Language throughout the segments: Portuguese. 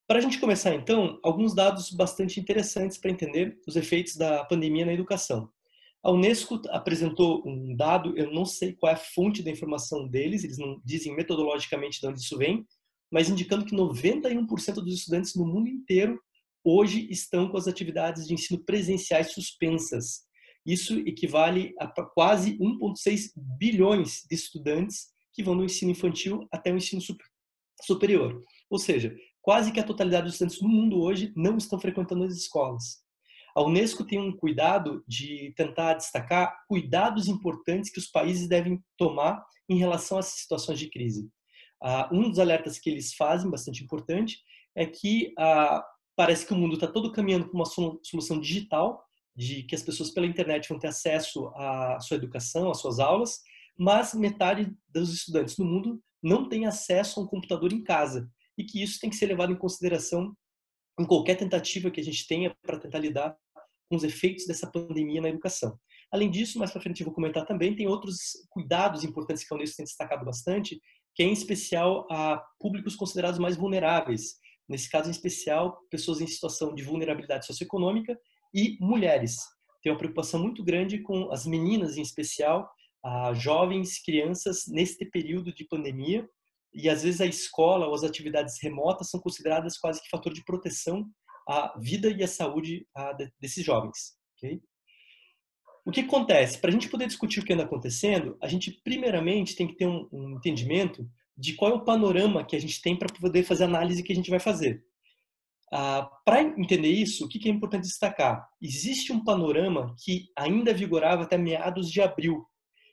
Para a gente começar, então, alguns dados bastante interessantes para entender os efeitos da pandemia na educação. A Unesco apresentou um dado, eu não sei qual é a fonte da informação deles, eles não dizem metodologicamente de onde isso vem, mas indicando que 91% dos estudantes no mundo inteiro hoje estão com as atividades de ensino presenciais suspensas. Isso equivale a quase 1,6 bilhões de estudantes que vão do ensino infantil até o ensino superior. Ou seja, quase que a totalidade dos estudantes no mundo hoje não estão frequentando as escolas. A Unesco tem um cuidado de tentar destacar cuidados importantes que os países devem tomar em relação a essas situações de crise. Um dos alertas que eles fazem, bastante importante, é que parece que o mundo está todo caminhando para uma solução digital, de que as pessoas pela internet vão ter acesso à sua educação, às suas aulas, mas metade dos estudantes no mundo não tem acesso a um computador em casa, e que isso tem que ser levado em consideração em qualquer tentativa que a gente tenha para tentar lidar com os efeitos dessa pandemia na educação. Além disso, mais para frente eu vou comentar também, tem outros cuidados importantes que a Unesco tem destacado bastante, que é em especial a públicos considerados mais vulneráveis. Nesse caso em especial, pessoas em situação de vulnerabilidade socioeconômica e mulheres. Tem uma preocupação muito grande com as meninas em especial, jovens, crianças, neste período de pandemia, e às vezes a escola ou as atividades remotas são consideradas quase que fator de proteção à vida e à saúde desses jovens. Okay? O que acontece? Para a gente poder discutir o que anda acontecendo, a gente primeiramente tem que ter um entendimento de qual é o panorama que a gente tem para poder fazer a análise que a gente vai fazer. Para entender isso, o que é importante destacar? Existe um panorama que ainda vigorava até meados de abril.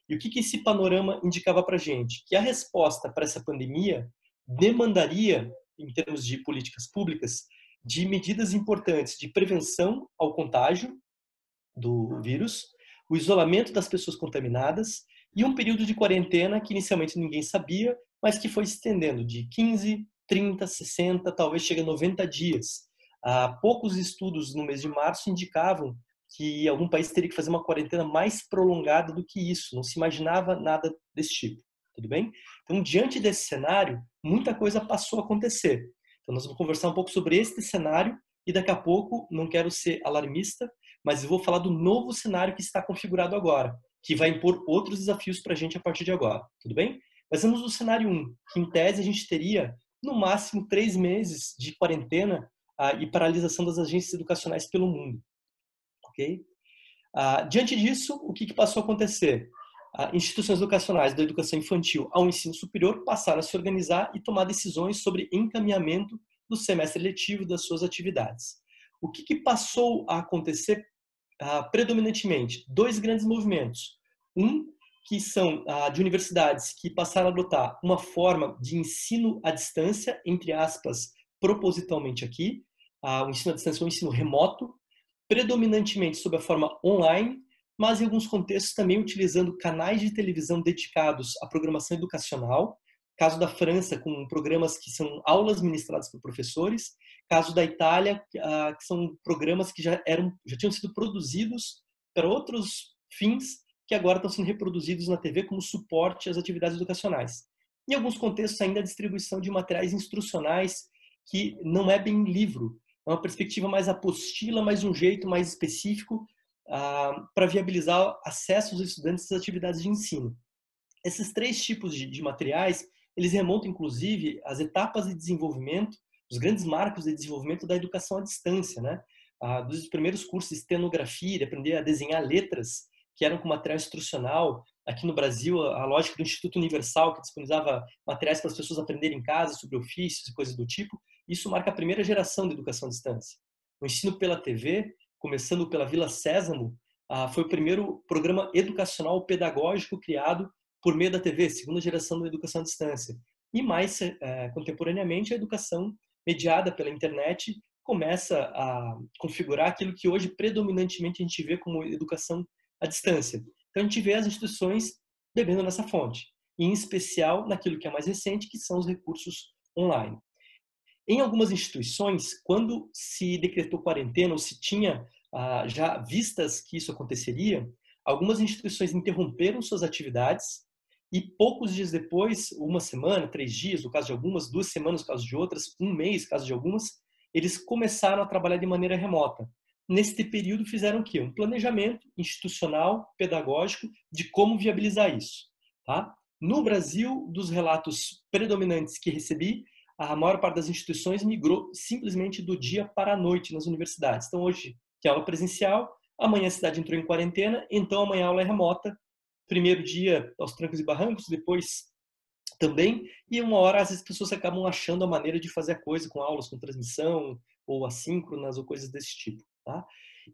E o que esse panorama indicava para a gente? Que a resposta para essa pandemia demandaria, em termos de políticas públicas, de medidas importantes de prevenção ao contágio do vírus, o isolamento das pessoas contaminadas e um período de quarentena que inicialmente ninguém sabia, mas que foi se estendendo de 15, 30, 60, talvez chegue a 90 dias. Poucos estudos no mês de março indicavam que algum país teria que fazer uma quarentena mais prolongada do que isso. Não se imaginava nada desse tipo. Tudo bem? Então, diante desse cenário, muita coisa passou a acontecer. Então, nós vamos conversar um pouco sobre este cenário e daqui a pouco, não quero ser alarmista, mas eu vou falar do novo cenário que está configurado agora, que vai impor outros desafios para a gente a partir de agora. Tudo bem? Mas vamos no cenário 1, que em tese a gente teria, no máximo, 3 meses de quarentena e paralisação das agências educacionais pelo mundo. Ok? Diante disso, o que passou a acontecer? Instituições educacionais da educação infantil ao ensino superior passaram a se organizar e tomar decisões sobre encaminhamento do semestre letivo das suas atividades. O que passou a acontecer predominantemente? 2 grandes movimentos. Um, que são de universidades que passaram a adotar uma forma de ensino à distância, entre aspas, propositalmente aqui, o ensino à distância é um ensino remoto, predominantemente sob a forma online, mas em alguns contextos também utilizando canais de televisão dedicados à programação educacional, caso da França, com programas que são aulas ministradas por professores, caso da Itália, que são programas que já tinham sido produzidos para outros fins, que agora estão sendo reproduzidos na TV como suporte às atividades educacionais. Em alguns contextos, ainda a distribuição de materiais instrucionais, que não é bem livro, é uma perspectiva mais apostila, mas de um jeito mais específico para viabilizar acesso dos estudantes às atividades de ensino. Esses 3 tipos de materiais, eles remontam, inclusive, às etapas de desenvolvimento, os grandes marcos de desenvolvimento da educação à distância, né? Dos primeiros cursos de estenografia, de aprender a desenhar letras, que eram com material instrucional. Aqui no Brasil, a lógica do Instituto Universal, que disponibilizava materiais para as pessoas aprenderem em casa sobre ofícios e coisas do tipo, isso marca a primeira geração de educação à distância. O ensino pela TV, começando pela Vila Sésamo, foi o primeiro programa educacional pedagógico criado por meio da TV, segunda geração da educação à distância. E mais contemporaneamente, a educação mediada pela internet começa a configurar aquilo que hoje predominantemente a gente vê como educação à distância. Então a gente vê as instituições bebendo nessa fonte, e em especial naquilo que é mais recente, que são os recursos online. Em algumas instituições, quando se decretou quarentena ou se tinha já vistas que isso aconteceria, algumas instituições interromperam suas atividades e poucos dias depois, uma semana, 3 dias, no caso de algumas, 2 semanas, no caso de outras, um mês, no caso de algumas, eles começaram a trabalhar de maneira remota. Neste período fizeram o quê? Um planejamento institucional, pedagógico, de como viabilizar isso. Tá? No Brasil, dos relatos predominantes que recebi, a maior parte das instituições migrou simplesmente do dia para a noite nas universidades. Então, hoje, que é aula presencial, amanhã a cidade entrou em quarentena, então amanhã a aula é remota. Primeiro dia aos trancos e barrancos, depois também, e uma hora às vezes as pessoas acabam achando a maneira de fazer a coisa com aulas, com transmissão, ou assíncronas, ou coisas desse tipo. Tá?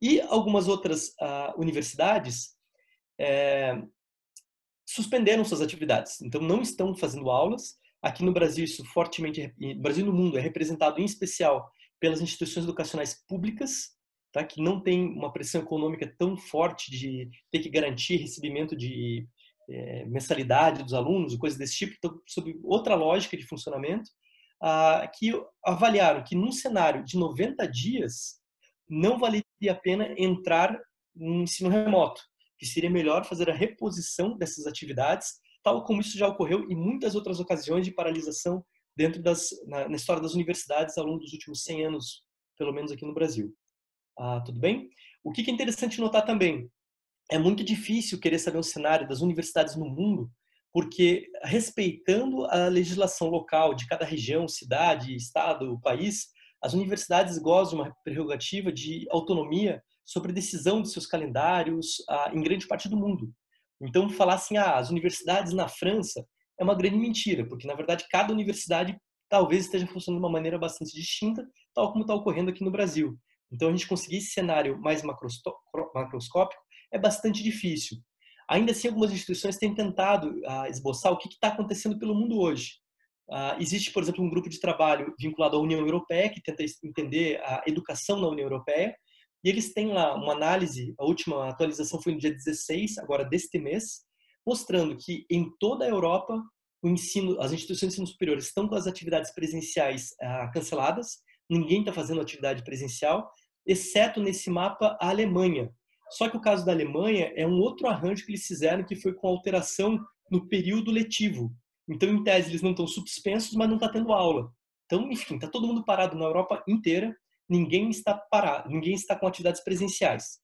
E algumas outras universidades suspenderam suas atividades, então não estão fazendo aulas. Aqui no Brasil, isso fortemente, no Brasil e no mundo, é representado em especial pelas instituições educacionais públicas, tá? Que não tem uma pressão econômica tão forte de ter que garantir recebimento de mensalidade dos alunos, coisas desse tipo, então, sob outra lógica de funcionamento, que avaliaram que num cenário de 90 dias não valeria a pena entrar no ensino remoto, que seria melhor fazer a reposição dessas atividades, tal como isso já ocorreu em muitas outras ocasiões de paralisação dentro na história das universidades ao longo dos últimos 100 anos, pelo menos aqui no Brasil. Tudo bem? O que é interessante notar também, é muito difícil querer saber um cenário das universidades no mundo, porque respeitando a legislação local de cada região, cidade, estado, país, as universidades gozam de uma prerrogativa de autonomia sobre a decisão de seus calendários em grande parte do mundo. Então, falar assim, as universidades na França é uma grande mentira, porque, na verdade, cada universidade talvez esteja funcionando de uma maneira bastante distinta, tal como está ocorrendo aqui no Brasil. Então, a gente conseguir esse cenário mais macroscópico é bastante difícil. Ainda assim, algumas instituições têm tentado esboçar o que está acontecendo pelo mundo hoje. Existe, por exemplo, um grupo de trabalho vinculado à União Europeia, que tenta entender a educação na União Europeia, e eles têm lá uma análise, a última atualização foi no dia 16, agora deste mês, mostrando que em toda a Europa, as instituições de ensino superior estão com as atividades presenciais canceladas, ninguém está fazendo atividade presencial, exceto nesse mapa a Alemanha. Só que o caso da Alemanha é um outro arranjo que eles fizeram, que foi com alteração no período letivo. Então, em tese, eles não estão suspensos, mas não está tendo aula. Então, enfim, está todo mundo parado na Europa inteira, ninguém está parado, ninguém está com atividades presenciais.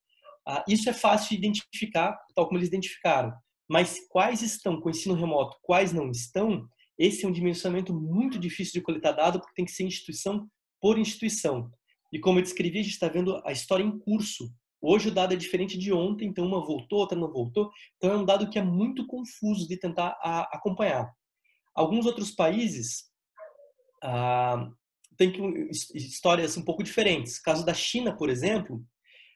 Isso é fácil de identificar, tal como eles identificaram. Mas quais estão com ensino remoto, quais não estão, esse é um dimensionamento muito difícil de coletar dado, porque tem que ser instituição por instituição. E como eu descrevi, a gente está vendo a história em curso. Hoje o dado é diferente de ontem, então uma voltou, outra não voltou. Então é um dado que é muito confuso de tentar acompanhar. Alguns outros países têm histórias um pouco diferentes. Caso da China, por exemplo,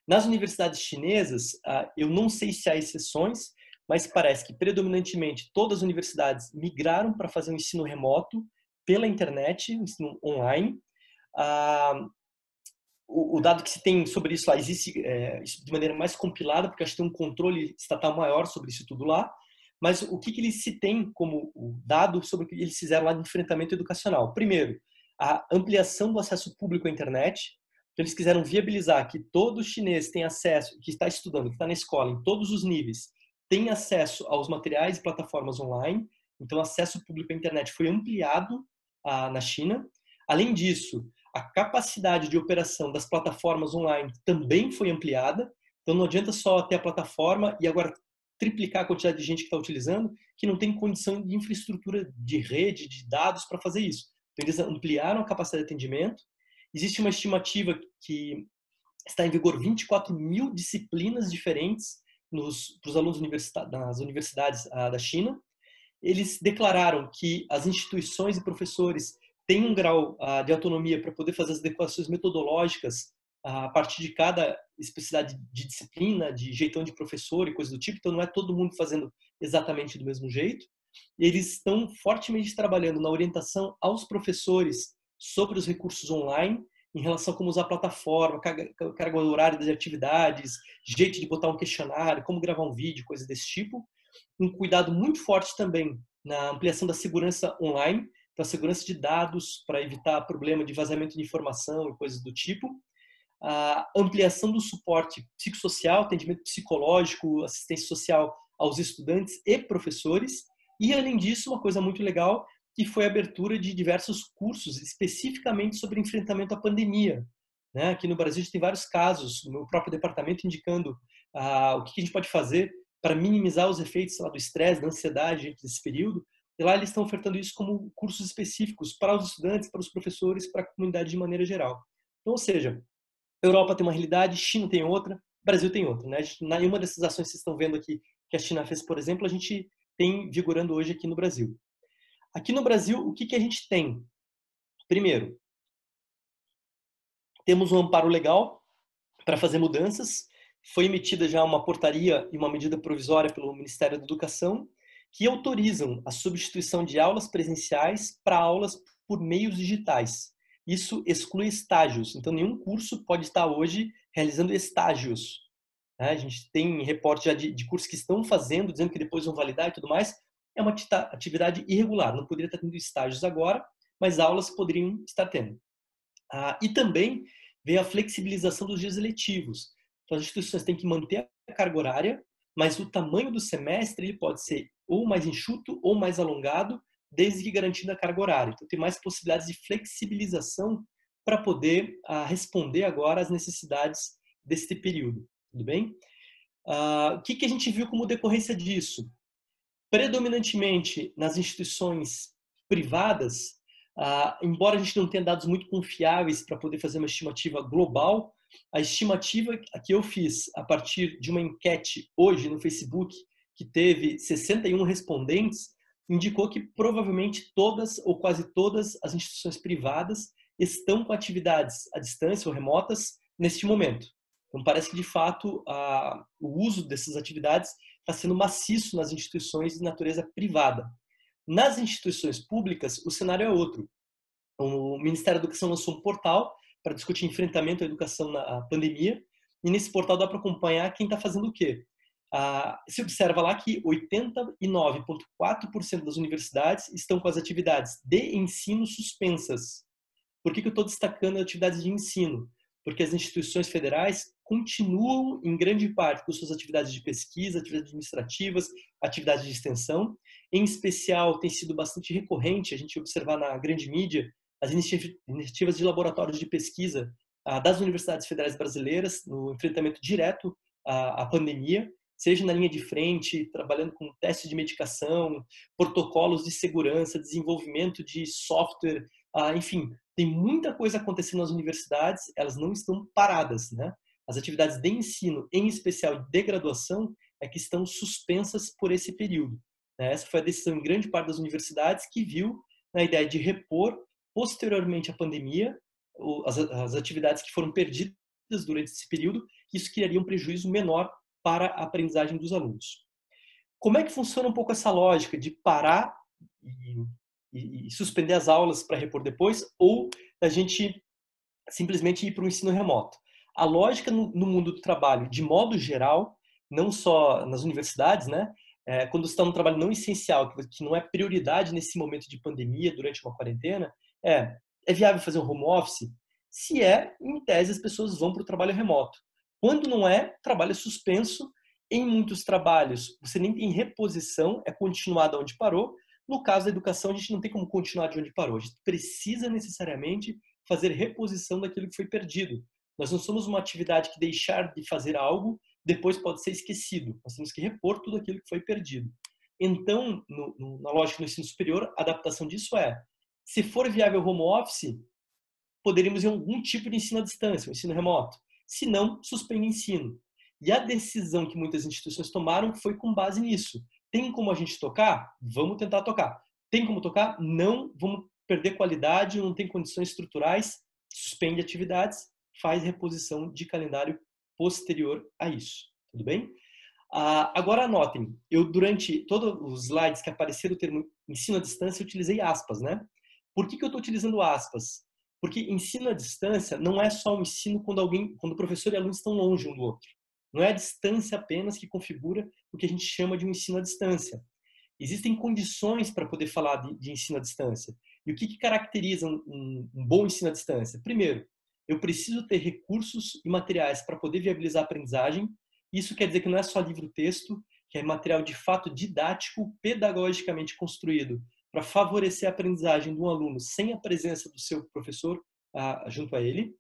nas universidades chinesas, eu não sei se há exceções, mas parece que predominantemente todas as universidades migraram para fazer um ensino remoto pela internet, um ensino online. O dado que se tem sobre isso lá existe de maneira mais compilada, porque acho que tem um controle estatal maior sobre isso tudo lá. Mas o que eles se tem como dado sobre o que eles fizeram lá de enfrentamento educacional? Primeiro, a ampliação do acesso público à internet. Então, eles quiseram viabilizar que todo chinês tenha acesso, que está estudando, que está na escola, em todos os níveis, tenha acesso aos materiais e plataformas online. Então, o acesso público à internet foi ampliado na China. Além disso, a capacidade de operação das plataformas online também foi ampliada. Então, não adianta só ter a plataforma e agora triplicar a quantidade de gente que está utilizando, que não tem condição de infraestrutura de rede, de dados para fazer isso. Então, eles ampliaram a capacidade de atendimento. Existe uma estimativa que está em vigor 24 mil disciplinas diferentes para os alunos das universidades da China. Eles declararam que as instituições e professores têm um grau de autonomia para poder fazer as adequações metodológicas a partir de cada especialidade de disciplina, de jeitão de professor e coisa do tipo. Então, não é todo mundo fazendo exatamente do mesmo jeito. Eles estão fortemente trabalhando na orientação aos professores sobre os recursos online, em relação a como usar a plataforma, carga horária das atividades, jeito de botar um questionário, como gravar um vídeo, coisas desse tipo. Um cuidado muito forte também na ampliação da segurança online, da segurança de dados, para evitar problema de vazamento de informação e coisas do tipo. A ampliação do suporte psicossocial, atendimento psicológico, assistência social aos estudantes e professores. E, além disso, uma coisa muito legal que foi a abertura de diversos cursos especificamente sobre enfrentamento à pandemia, né? Aqui no Brasil a gente tem vários casos, no meu próprio departamento indicando o que a gente pode fazer para minimizar os efeitos lá, do estresse, da ansiedade nesse período. E lá eles estão ofertando isso como cursos específicos para os estudantes, para os professores, para a comunidade de maneira geral. Então, ou seja, a Europa tem uma realidade, China tem outra, Brasil tem outra, né? Nenhuma dessas ações que vocês estão vendo aqui que a China fez, por exemplo, a gente tem vigorando hoje aqui no Brasil. Aqui no Brasil, o que a gente tem? Primeiro, temos um amparo legal para fazer mudanças. Foi emitida já uma portaria e uma medida provisória pelo Ministério da Educação que autorizam a substituição de aulas presenciais para aulas por meios digitais. Isso exclui estágios, então nenhum curso pode estar hoje realizando estágios. A gente tem reporte já de cursos que estão fazendo, dizendo que depois vão validar e tudo mais. É uma atividade irregular, não poderia estar tendo estágios agora, mas aulas poderiam estar tendo. E também veio a flexibilização dos dias letivos. Então, as instituições têm que manter a carga horária, mas o tamanho do semestre ele pode ser ou mais enxuto ou mais alongado, desde que garantindo a carga horária. Então, tem mais possibilidades de flexibilização para poder responder agora às necessidades deste período. Tudo bem? O que a gente viu como decorrência disso? Predominantemente nas instituições privadas, embora a gente não tenha dados muito confiáveis para poder fazer uma estimativa global, a estimativa que eu fiz a partir de uma enquete hoje no Facebook, que teve 61 respondentes, indicou que provavelmente todas ou quase todas as instituições privadas estão com atividades à distância ou remotas neste momento. Então, parece que, de fato, o uso dessas atividades está sendo maciço nas instituições de natureza privada. Nas instituições públicas, o cenário é outro. O Ministério da Educação lançou um portal para discutir enfrentamento à educação na pandemia, e nesse portal dá para acompanhar quem está fazendo o quê. Se observa lá que 89,4% das universidades estão com as atividades de ensino suspensas. Por que eu estou destacando as atividades de ensino? Porque as instituições federais continuam, em grande parte, com suas atividades de pesquisa, atividades administrativas, atividades de extensão. Em especial, tem sido bastante recorrente a gente observar na grande mídia as iniciativas de laboratórios de pesquisa das universidades federais brasileiras no enfrentamento direto à pandemia, seja na linha de frente, trabalhando com testes de medicação, protocolos de segurança, desenvolvimento de software, enfim, tem muita coisa acontecendo nas universidades, elas não estão paradas, né? As atividades de ensino, em especial de graduação, é que estão suspensas por esse período. Essa foi a decisão em grande parte das universidades que viu na ideia de repor, posteriormente à pandemia, as atividades que foram perdidas durante esse período, que isso criaria um prejuízo menor para a aprendizagem dos alunos. Como é que funciona um pouco essa lógica de parar e suspender as aulas para repor depois, ou a gente simplesmente ir para o ensino remoto? A lógica no mundo do trabalho, de modo geral, não só nas universidades, né? Quando você está num trabalho não essencial, que não é prioridade nesse momento de pandemia, durante uma quarentena, é viável fazer um home office? Se em tese, as pessoas vão para o trabalho remoto. Quando não é, trabalho é suspenso. Em muitos trabalhos, você nem tem reposição, é continuar de onde parou. No caso da educação, a gente não tem como continuar de onde parou. A gente precisa necessariamente fazer reposição daquilo que foi perdido. Nós não somos uma atividade que deixar de fazer algo depois pode ser esquecido. Nós temos que repor tudo aquilo que foi perdido. Então, na lógica do ensino superior, a adaptação disso se for viável home office, poderíamos ir a algum tipo de ensino à distância, um ensino remoto. Se não, suspende o ensino. E a decisão que muitas instituições tomaram foi com base nisso. Tem como a gente tocar? Vamos tentar tocar. Tem como tocar? Não, vamos perder qualidade, não tem condições estruturais, suspende atividades, faz reposição de calendário posterior a isso. Tudo bem? Agora anotem, eu durante todos os slides que apareceram o termo ensino à distância, eu utilizei aspas, né? Por que eu estou utilizando aspas? Porque ensino à distância não é só um ensino quando o professor e aluno estão longe um do outro. Não é a distância apenas que configura o que a gente chama de um ensino à distância. Existem condições para poder falar de ensino à distância. E o que caracteriza um bom ensino à distância? Primeiro, eu preciso ter recursos e materiais para poder viabilizar a aprendizagem. Isso quer dizer que não é só livro-texto, que é material de fato didático, pedagogicamente construído para favorecer a aprendizagem de um aluno sem a presença do seu professor junto a ele.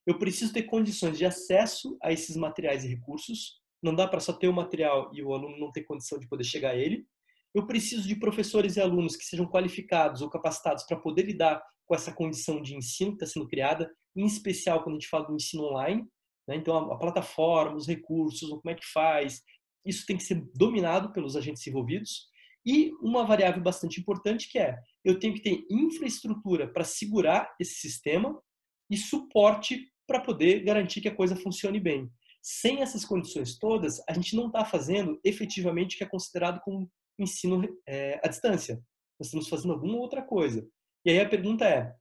Eu preciso ter condições de acesso a esses materiais e recursos. Não dá para só ter o material e o aluno não ter condição de poder chegar a ele. Eu preciso de professores e alunos que sejam qualificados ou capacitados para poder lidar com essa condição de ensino que está sendo criada, em especial quando a gente fala do ensino online, né? Então, a plataforma, os recursos, como é que faz, isso tem que ser dominado pelos agentes envolvidos. E uma variável bastante importante que é, eu tenho que ter infraestrutura para segurar esse sistema e suporte para poder garantir que a coisa funcione bem. Sem essas condições todas, a gente não está fazendo efetivamente o que é considerado como ensino à distância. Nós estamos fazendo alguma outra coisa. E aí a pergunta é,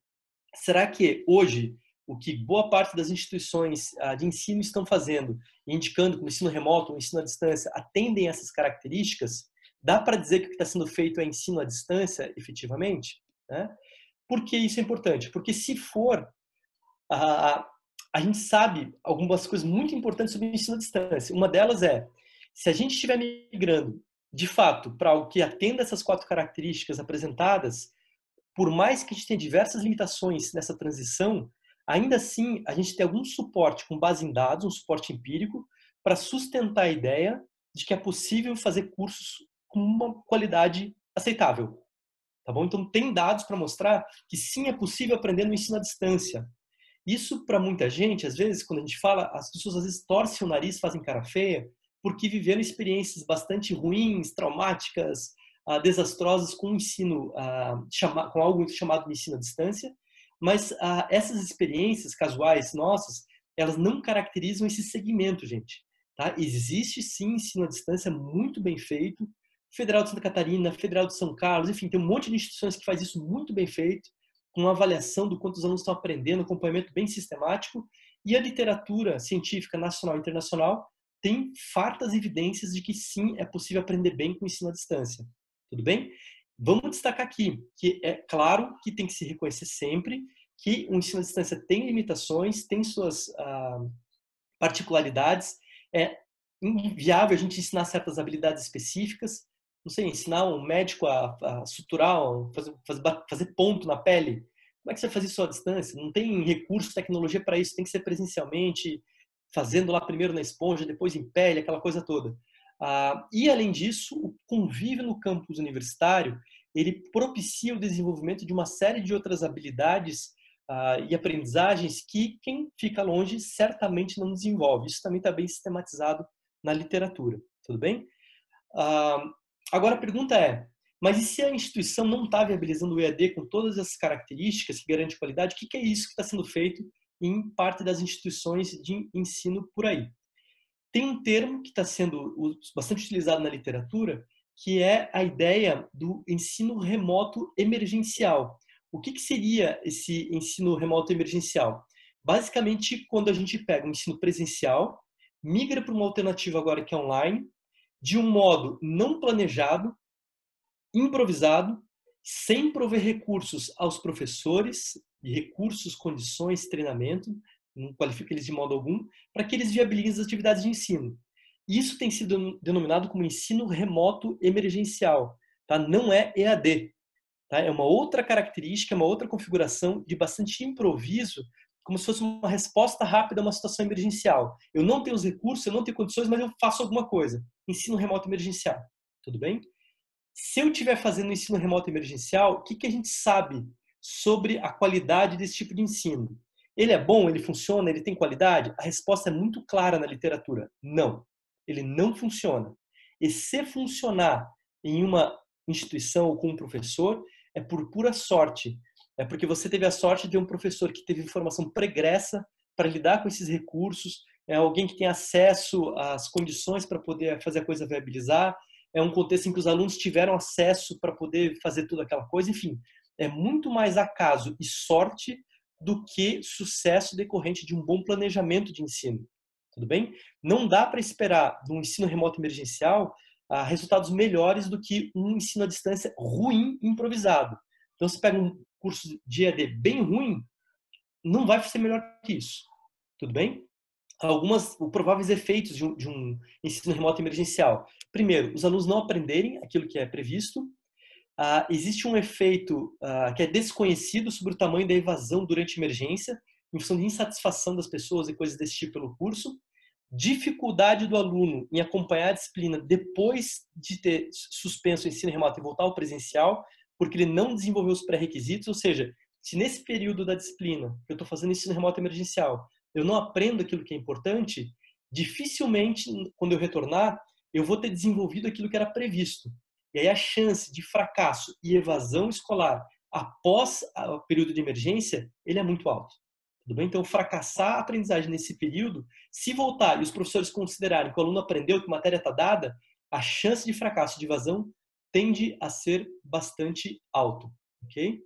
será que hoje o que boa parte das instituições de ensino estão fazendo, indicando que o ensino remoto, o ensino à distância, atendem essas características? Dá para dizer que o que está sendo feito é ensino à distância, efetivamente? Né? Por que isso é importante? Porque se for, a gente sabe algumas coisas muito importantes sobre o ensino à distância. Uma delas é, se a gente estiver migrando, de fato, para algo que atenda essas 4 características apresentadas, por mais que a gente tenha diversas limitações nessa transição, ainda assim a gente tem algum suporte com base em dados, um suporte empírico, para sustentar a ideia de que é possível fazer cursos com uma qualidade aceitável. Tá bom? Então tem dados para mostrar que sim, é possível aprender no ensino à distância. Isso, para muita gente, às vezes, quando a gente fala, as pessoas às vezes torcem o nariz, fazem cara feia, porque viveram experiências bastante ruins, traumáticas, desastrosas com o ensino, com algo chamado de ensino à distância, mas essas experiências casuais nossas, elas não caracterizam esse segmento, gente. Tá? Existe sim ensino à distância muito bem feito, Federal de Santa Catarina, Federal de São Carlos, enfim, tem um monte de instituições que faz isso muito bem feito, com uma avaliação do quanto os alunos estão aprendendo, acompanhamento bem sistemático, e a literatura científica nacional e internacional tem fartas evidências de que sim, é possível aprender bem com o ensino à distância. Tudo bem? Vamos destacar aqui que é claro que tem que se reconhecer sempre que o ensino à distância tem limitações, tem suas particularidades, é inviável a gente ensinar certas habilidades específicas, não sei, ensinar um médico a suturar, fazer ponto na pele. Como é que você vai fazer isso à distância? Não tem recurso, tecnologia para isso, tem que ser presencialmente, fazendo lá primeiro na esponja, depois em pele, aquela coisa toda. E, além disso, o convívio no campus universitário, ele propicia o desenvolvimento de uma série de outras habilidades e aprendizagens que quem fica longe certamente não desenvolve. Isso também está bem sistematizado na literatura. Tudo bem? Agora a pergunta é, mas e se a instituição não está viabilizando o EAD com todas essas características que garante qualidade, o que é isso que está sendo feito em parte das instituições de ensino por aí? Tem um termo que está sendo bastante utilizado na literatura, que é a ideia do ensino remoto emergencial. O que seria esse ensino remoto emergencial? Basicamente, quando a gente pega um ensino presencial, migra para uma alternativa agora que é online, de um modo não planejado, improvisado, sem prover recursos aos professores, e recursos, condições, treinamento, não qualifica eles de modo algum, para que eles viabilizem as atividades de ensino. Isso tem sido denominado como ensino remoto emergencial, tá? Não é EAD, tá? É uma outra característica, uma outra configuração de bastante improviso, como se fosse uma resposta rápida a uma situação emergencial. Eu não tenho os recursos, eu não tenho condições, mas eu faço alguma coisa. Ensino remoto emergencial, tudo bem? Se eu estiver fazendo ensino remoto emergencial, o que a gente sabe sobre a qualidade desse tipo de ensino? Ele é bom? Ele funciona? Ele tem qualidade? A resposta é muito clara na literatura. Não. Ele não funciona. E se funcionar em uma instituição ou com um professor, é por pura sorte. É porque você teve a sorte de ter um professor que teve informação pregressa para lidar com esses recursos, é alguém que tem acesso às condições para poder fazer a coisa viabilizar, é um contexto em que os alunos tiveram acesso para poder fazer toda aquela coisa, enfim, é muito mais acaso e sorte do que sucesso decorrente de um bom planejamento de ensino. Tudo bem? Não dá para esperar de um ensino remoto emergencial resultados melhores do que um ensino à distância ruim, improvisado. Então, se pega um curso de EAD bem ruim, não vai ser melhor que isso. Tudo bem? Alguns prováveis efeitos de um ensino remoto emergencial. Primeiro, os alunos não aprenderem aquilo que é previsto. Existe um efeito que é desconhecido sobre o tamanho da evasão durante a emergência, em função de insatisfação das pessoas e coisas desse tipo pelo curso. Dificuldade do aluno em acompanhar a disciplina depois de ter suspenso o ensino remoto e voltar ao presencial, porque ele não desenvolveu os pré-requisitos, ou seja, se nesse período da disciplina que eu estou fazendo ensino remoto emergencial, eu não aprendo aquilo que é importante, dificilmente, quando eu retornar, eu vou ter desenvolvido aquilo que era previsto. E aí a chance de fracasso e evasão escolar após o período de emergência, ele é muito alto. Tudo bem? Então, fracassar a aprendizagem nesse período, se voltar e os professores considerarem que o aluno aprendeu, que a matéria está dada, a chance de fracasso, de evasão, tende a ser bastante alto. Ok?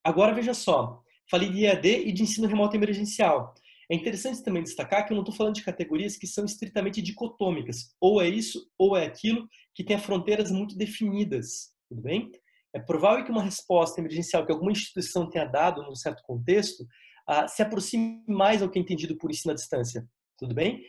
Agora, veja só. Falei de EAD e de ensino remoto emergencial. É interessante também destacar que eu não estou falando de categorias que são estritamente dicotômicas. Ou é isso, ou é aquilo, que tem fronteiras muito definidas. Tudo bem? É provável que uma resposta emergencial que alguma instituição tenha dado num certo contexto se aproxime mais ao que é entendido por ensino à distância. Tudo bem?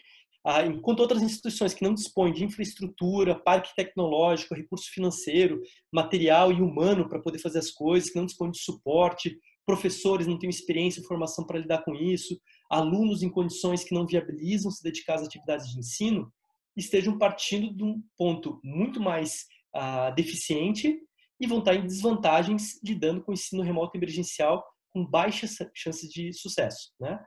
Enquanto outras instituições que não dispõem de infraestrutura, parque tecnológico, recurso financeiro, material e humano para poder fazer as coisas, que não dispõem de suporte, professores não têm experiência e formação para lidar com isso, alunos em condições que não viabilizam se dedicar às atividades de ensino, estejam partindo de um ponto muito mais deficiente e vão estar em desvantagens lidando com o ensino remoto emergencial com baixas chances de sucesso, né?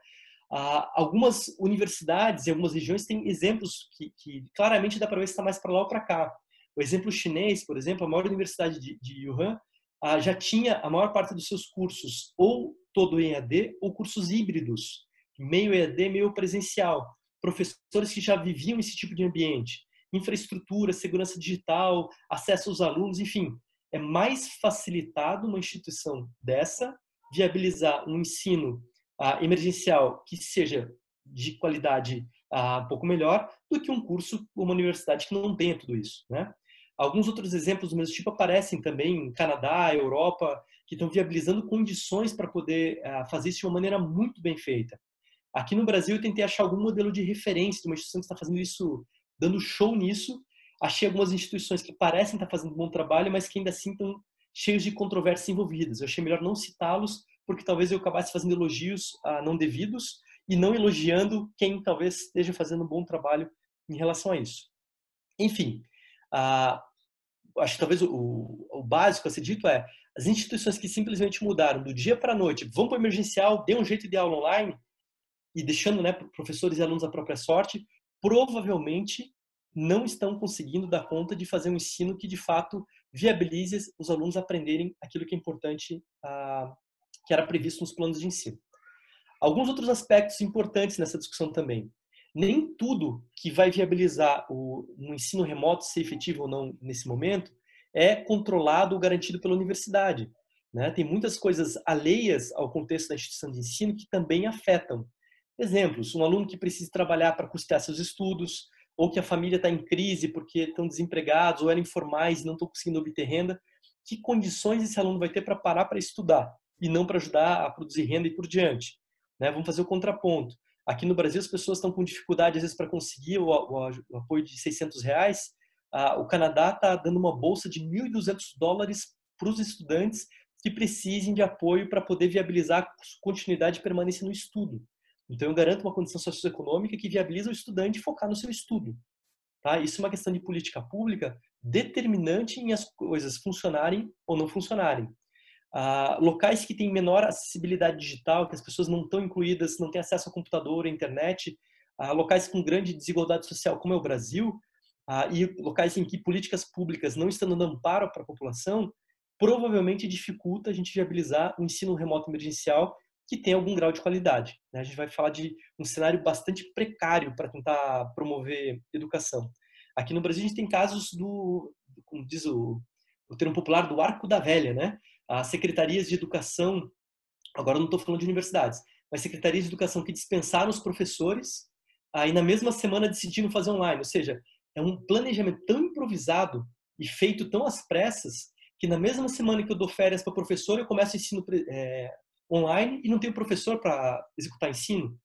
Algumas universidades e algumas regiões têm exemplos que claramente dá para ver se está mais para lá ou para cá. O exemplo chinês, por exemplo, a maior universidade de Wuhan já tinha a maior parte dos seus cursos ou todo em EAD ou cursos híbridos, meio EAD, meio presencial. Professores que já viviam esse tipo de ambiente. Infraestrutura, segurança digital, acesso aos alunos, enfim. É mais facilitado uma instituição dessa viabilizar um ensino emergencial que seja de qualidade um pouco melhor do que um curso, uma universidade que não tenha tudo isso, né? Alguns outros exemplos do mesmo tipo aparecem também em Canadá, Europa, que estão viabilizando condições para poder fazer isso de uma maneira muito bem feita. Aqui no Brasil eu tentei achar algum modelo de referência de uma instituição que está fazendo isso, dando show nisso. Achei algumas instituições que parecem estar fazendo um bom trabalho, mas que ainda assim estão cheios de controvérsias envolvidas. Eu achei melhor não citá-los, porque talvez eu acabasse fazendo elogios não devidos e não elogiando quem talvez esteja fazendo um bom trabalho em relação a isso. Enfim, acho que talvez o básico a ser dito é as instituições que simplesmente mudaram do dia para a noite, vão para o emergencial, dê um jeito de aula online e deixando, né, professores e alunos à própria sorte, provavelmente não estão conseguindo dar conta de fazer um ensino que de fato viabilize os alunos aprenderem aquilo que é importante, que era previsto nos planos de ensino. Alguns outros aspectos importantes nessa discussão também. Nem tudo que vai viabilizar um ensino remoto ser efetivo ou não nesse momento é controlado ou garantido pela universidade, né? Tem muitas coisas alheias ao contexto da instituição de ensino que também afetam. Exemplos, um aluno que precisa trabalhar para custear seus estudos, ou que a família está em crise porque estão desempregados ou eram informais e não estão conseguindo obter renda. Que condições esse aluno vai ter para parar para estudar e não para ajudar a produzir renda e por diante? Né? Vamos fazer o contraponto. Aqui no Brasil as pessoas estão com dificuldade às vezes para conseguir o apoio de R$ 600. O Canadá está dando uma bolsa de $1.200 para os estudantes que precisem de apoio para poder viabilizar a continuidade e permanência no estudo. Então, eu garanto uma condição socioeconômica que viabiliza o estudante focar no seu estudo. Tá? Isso é uma questão de política pública determinante em as coisas funcionarem ou não funcionarem. Locais que têm menor acessibilidade digital, que as pessoas não estão incluídas, não têm acesso ao computador, à internet, locais com grande desigualdade social, como é o Brasil, e locais em que políticas públicas não estão dando amparo para a população, provavelmente dificulta a gente viabilizar o ensino remoto emergencial que tem algum grau de qualidade. A gente vai falar de um cenário bastante precário para tentar promover educação. Aqui no Brasil a gente tem casos como diz o termo popular, do arco da velha, né? As secretarias de educação, agora eu não estou falando de universidades, mas secretarias de educação que dispensaram os professores e na mesma semana decidiram fazer online. Ou seja, é um planejamento tão improvisado e feito tão às pressas que na mesma semana que eu dou férias para professor, eu começo o ensino online e não tenho professor para executar ensino.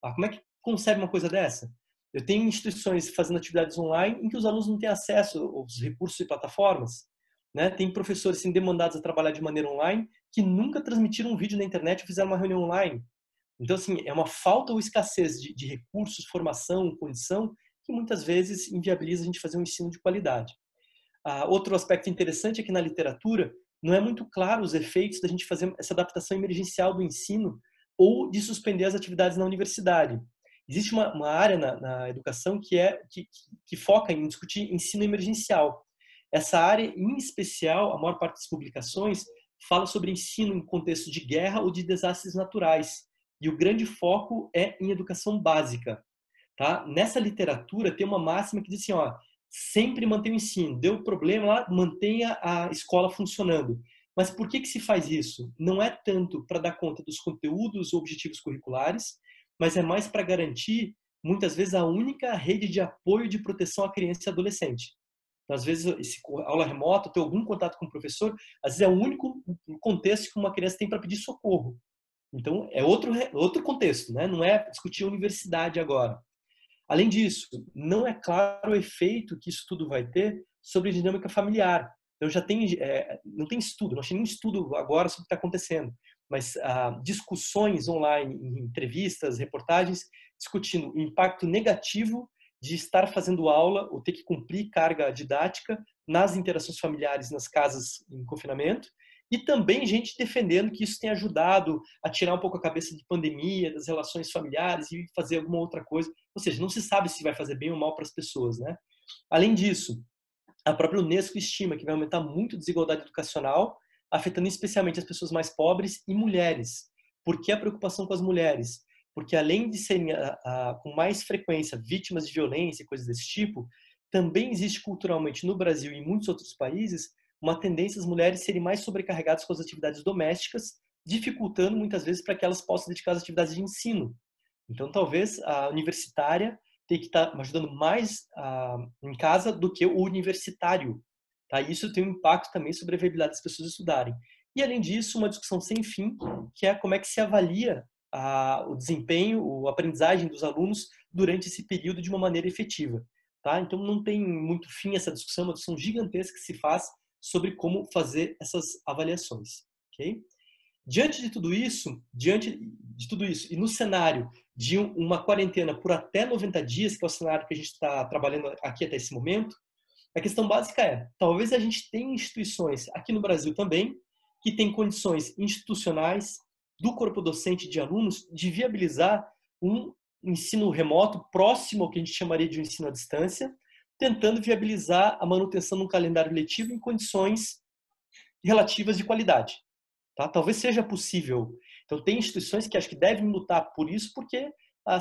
Como é que concebe uma coisa dessa? Eu tenho instituições fazendo atividades online em que os alunos não têm acesso aos recursos e plataformas. né? Tem professores assim, demandados a trabalhar de maneira online que nunca transmitiram um vídeo na internet ou fizeram uma reunião online. Então, assim, é uma falta ou escassez de recursos, formação, condição, que muitas vezes inviabiliza a gente fazer um ensino de qualidade. Outro aspecto interessante é que na literatura não é muito claro os efeitos da gente fazer essa adaptação emergencial do ensino ou de suspender as atividades na universidade. Existe uma área na educação que foca em discutir ensino emergencial. Essa área, em especial, a maior parte das publicações fala sobre ensino em contexto de guerra ou de desastres naturais. E o grande foco é em educação básica. Tá? Nessa literatura tem uma máxima que diz assim, ó, sempre mantenha o ensino. Deu problema lá, mantenha a escola funcionando. Mas por que se faz isso? Não é tanto para dar conta dos conteúdos ou objetivos curriculares, mas é mais para garantir, muitas vezes, a única rede de apoio de proteção à criança e adolescente. Então, às vezes, aula remota, ter algum contato com o professor, às vezes é o único contexto que uma criança tem para pedir socorro. Então, é outro contexto, né? Não é discutir universidade agora. Além disso, não é claro o efeito que isso tudo vai ter sobre a dinâmica familiar. Então, não tem estudo, não achei nenhum estudo agora sobre o que está acontecendo, mas discussões online, em entrevistas, reportagens, discutindo o impacto negativo de estar fazendo aula ou ter que cumprir carga didática nas interações familiares nas casas em confinamento, e também gente defendendo que isso tem ajudado a tirar um pouco a cabeça de pandemia, das relações familiares e fazer alguma outra coisa. Ou seja, não se sabe se vai fazer bem ou mal para as pessoas, né? Além disso, a própria Unesco estima que vai aumentar muito a desigualdade educacional, afetando especialmente as pessoas mais pobres e mulheres. Por que a preocupação com as mulheres? Porque além de serem com mais frequência vítimas de violência e coisas desse tipo, também existe culturalmente no Brasil e em muitos outros países uma tendência das mulheres serem mais sobrecarregadas com as atividades domésticas, dificultando muitas vezes para que elas possam dedicar às atividades de ensino. Então, talvez a universitária tenha que estar ajudando mais em casa do que o universitário. Tá? Isso tem um impacto também sobre a viabilidade das pessoas estudarem. E, além disso, uma discussão sem fim, que é como é que se avalia o desempenho, a aprendizagem dos alunos durante esse período de uma maneira efetiva. Tá? Então, não tem muito fim essa discussão, uma discussão gigantesca que se faz sobre como fazer essas avaliações. Okay? Diante de tudo isso, e no cenário de uma quarentena por até 90 dias, que é o cenário que a gente está trabalhando aqui até esse momento, a questão básica é, talvez a gente tenha instituições, aqui no Brasil também, que têm condições institucionais, do corpo docente de alunos, de viabilizar um ensino remoto próximo ao que a gente chamaria de um ensino à distância, tentando viabilizar a manutenção de um calendário letivo em condições relativas de qualidade. Tá? Talvez seja possível. Então, tem instituições que acho que devem lutar por isso, porque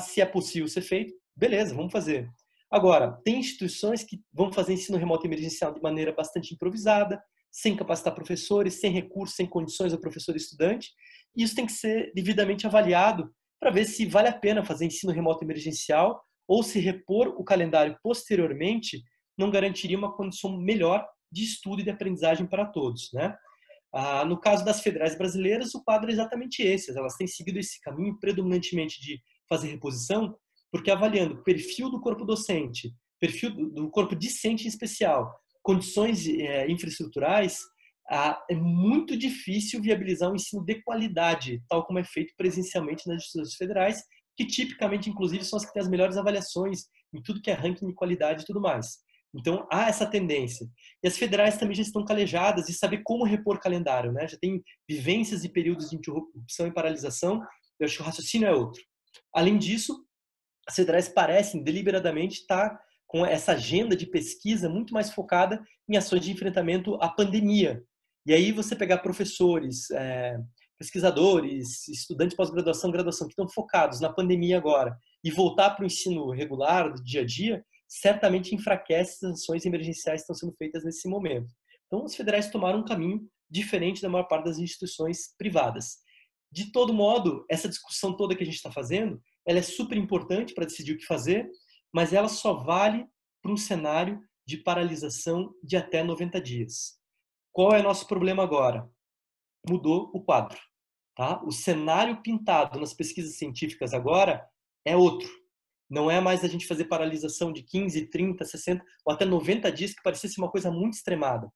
se é possível ser feito, beleza, vamos fazer. Agora, tem instituições que vão fazer ensino remoto emergencial de maneira bastante improvisada, sem capacitar professores, sem recursos, sem condições ao professor e estudante, e isso tem que ser devidamente avaliado para ver se vale a pena fazer ensino remoto emergencial ou se repor o calendário posteriormente não garantiria uma condição melhor de estudo e de aprendizagem para todos, né? No caso das federais brasileiras, o quadro é exatamente esse. Elas têm seguido esse caminho predominantemente de fazer reposição, porque avaliando o perfil do corpo docente, perfil do corpo discente em especial, condições infraestruturais, é muito difícil viabilizar um ensino de qualidade, tal como é feito presencialmente nas instituições federais, que tipicamente, inclusive, são as que têm as melhores avaliações em tudo que é ranking de qualidade e tudo mais. Então, há essa tendência. E as federais também já estão calejadas de saber como repor calendário, né? Já tem vivências e períodos de interrupção e paralisação, eu acho que o raciocínio é outro. Além disso, as federais parecem deliberadamente estar com essa agenda de pesquisa muito mais focada em ações de enfrentamento à pandemia. E aí você pegar professores, pesquisadores, estudantes de pós-graduação, graduação, que estão focados na pandemia agora, e voltar para o ensino regular, do dia a dia, certamente enfraquece as ações emergenciais que estão sendo feitas nesse momento. Então, os federais tomaram um caminho diferente da maior parte das instituições privadas. De todo modo, essa discussão toda que a gente está fazendo, ela é super importante para decidir o que fazer, mas ela só vale para um cenário de paralisação de até 90 dias. Qual é o nosso problema agora? Mudou o quadro. Tá? O cenário pintado nas pesquisas científicas agora é outro. Não é mais a gente fazer paralisação de 15, 30, 60 ou até 90 dias, que parecia ser uma coisa muito extremada.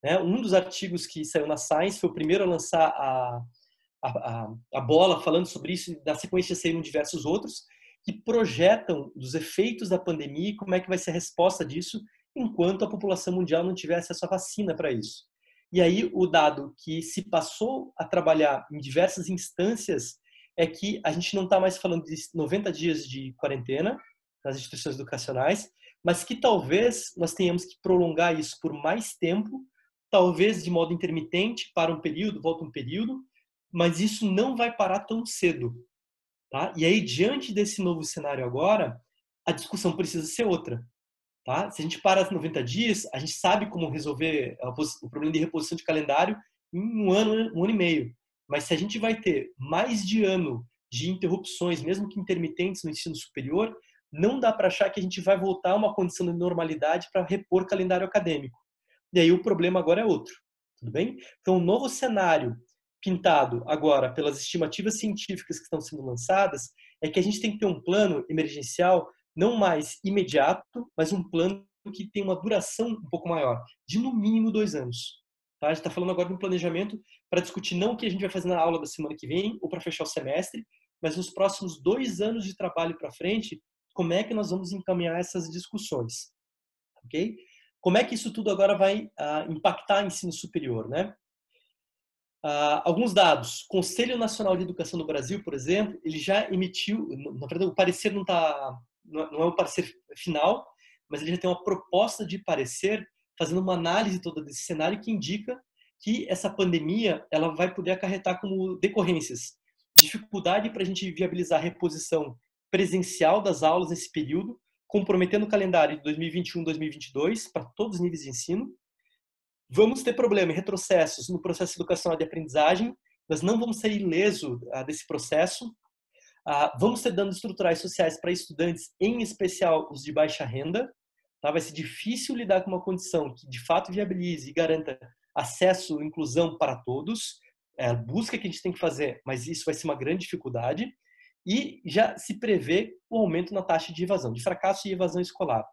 né? Um dos artigos que saiu na Science foi o primeiro a lançar a bola falando sobre isso, e na sequência saíram diversos outros, que projetam os efeitos da pandemia e como é que vai ser a resposta disso enquanto a população mundial não tiver acesso à vacina para isso. E aí o dado que se passou a trabalhar em diversas instâncias é que a gente não está mais falando de 90 dias de quarentena nas instituições educacionais, mas que talvez nós tenhamos que prolongar isso por mais tempo, talvez de modo intermitente, para um período, volta um período, mas isso não vai parar tão cedo, tá? E aí, diante desse novo cenário agora, a discussão precisa ser outra, tá? Se a gente para 90 dias, a gente sabe como resolver o problema de reposição de calendário em um ano e meio. Mas se a gente vai ter mais de ano de interrupções, mesmo que intermitentes no ensino superior, não dá para achar que a gente vai voltar a uma condição de normalidade para repor calendário acadêmico. E aí o problema agora é outro, tudo bem? Então, o novo cenário pintado agora pelas estimativas científicas que estão sendo lançadas é que a gente tem que ter um plano emergencial não mais imediato, mas um plano que tem uma duração um pouco maior, de no mínimo 2 anos. Tá? A gente está falando agora de um planejamento para discutir não o que a gente vai fazer na aula da semana que vem ou para fechar o semestre, mas nos próximos 2 anos de trabalho para frente, como é que nós vamos encaminhar essas discussões, ok? Como é que isso tudo agora vai impactar o ensino superior, né? Alguns dados. O Conselho Nacional de Educação do Brasil, por exemplo, ele já emitiu, na verdade o parecer não é o parecer final, mas ele já tem uma proposta de parecer fazendo uma análise toda desse cenário que indica que essa pandemia ela vai poder acarretar como decorrências dificuldade para a gente viabilizar a reposição presencial das aulas nesse período, comprometendo o calendário de 2021, 2022 para todos os níveis de ensino. Vamos ter problema, retrocessos no processo educacional de aprendizagem, nós não vamos ser ileso desse processo. Vamos ter danos estruturais sociais para estudantes, em especial os de baixa renda. Tá? Vai ser difícil lidar com uma condição que de fato viabilize e garanta acesso e inclusão para todos. É a busca que a gente tem que fazer, mas isso vai ser uma grande dificuldade. E já se prevê o aumento na taxa de evasão, de fracasso e evasão escolar.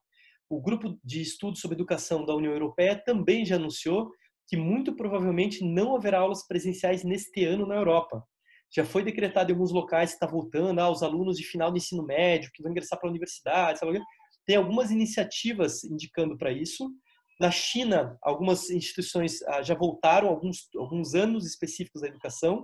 O grupo de estudos sobre educação da União Europeia também já anunciou que muito provavelmente não haverá aulas presenciais neste ano na Europa. Já foi decretado em alguns locais que está voltando, os alunos de final do ensino médio que vão ingressar para a universidade, sabe? Tem algumas iniciativas indicando para isso. Na China, algumas instituições já voltaram alguns anos específicos da educação,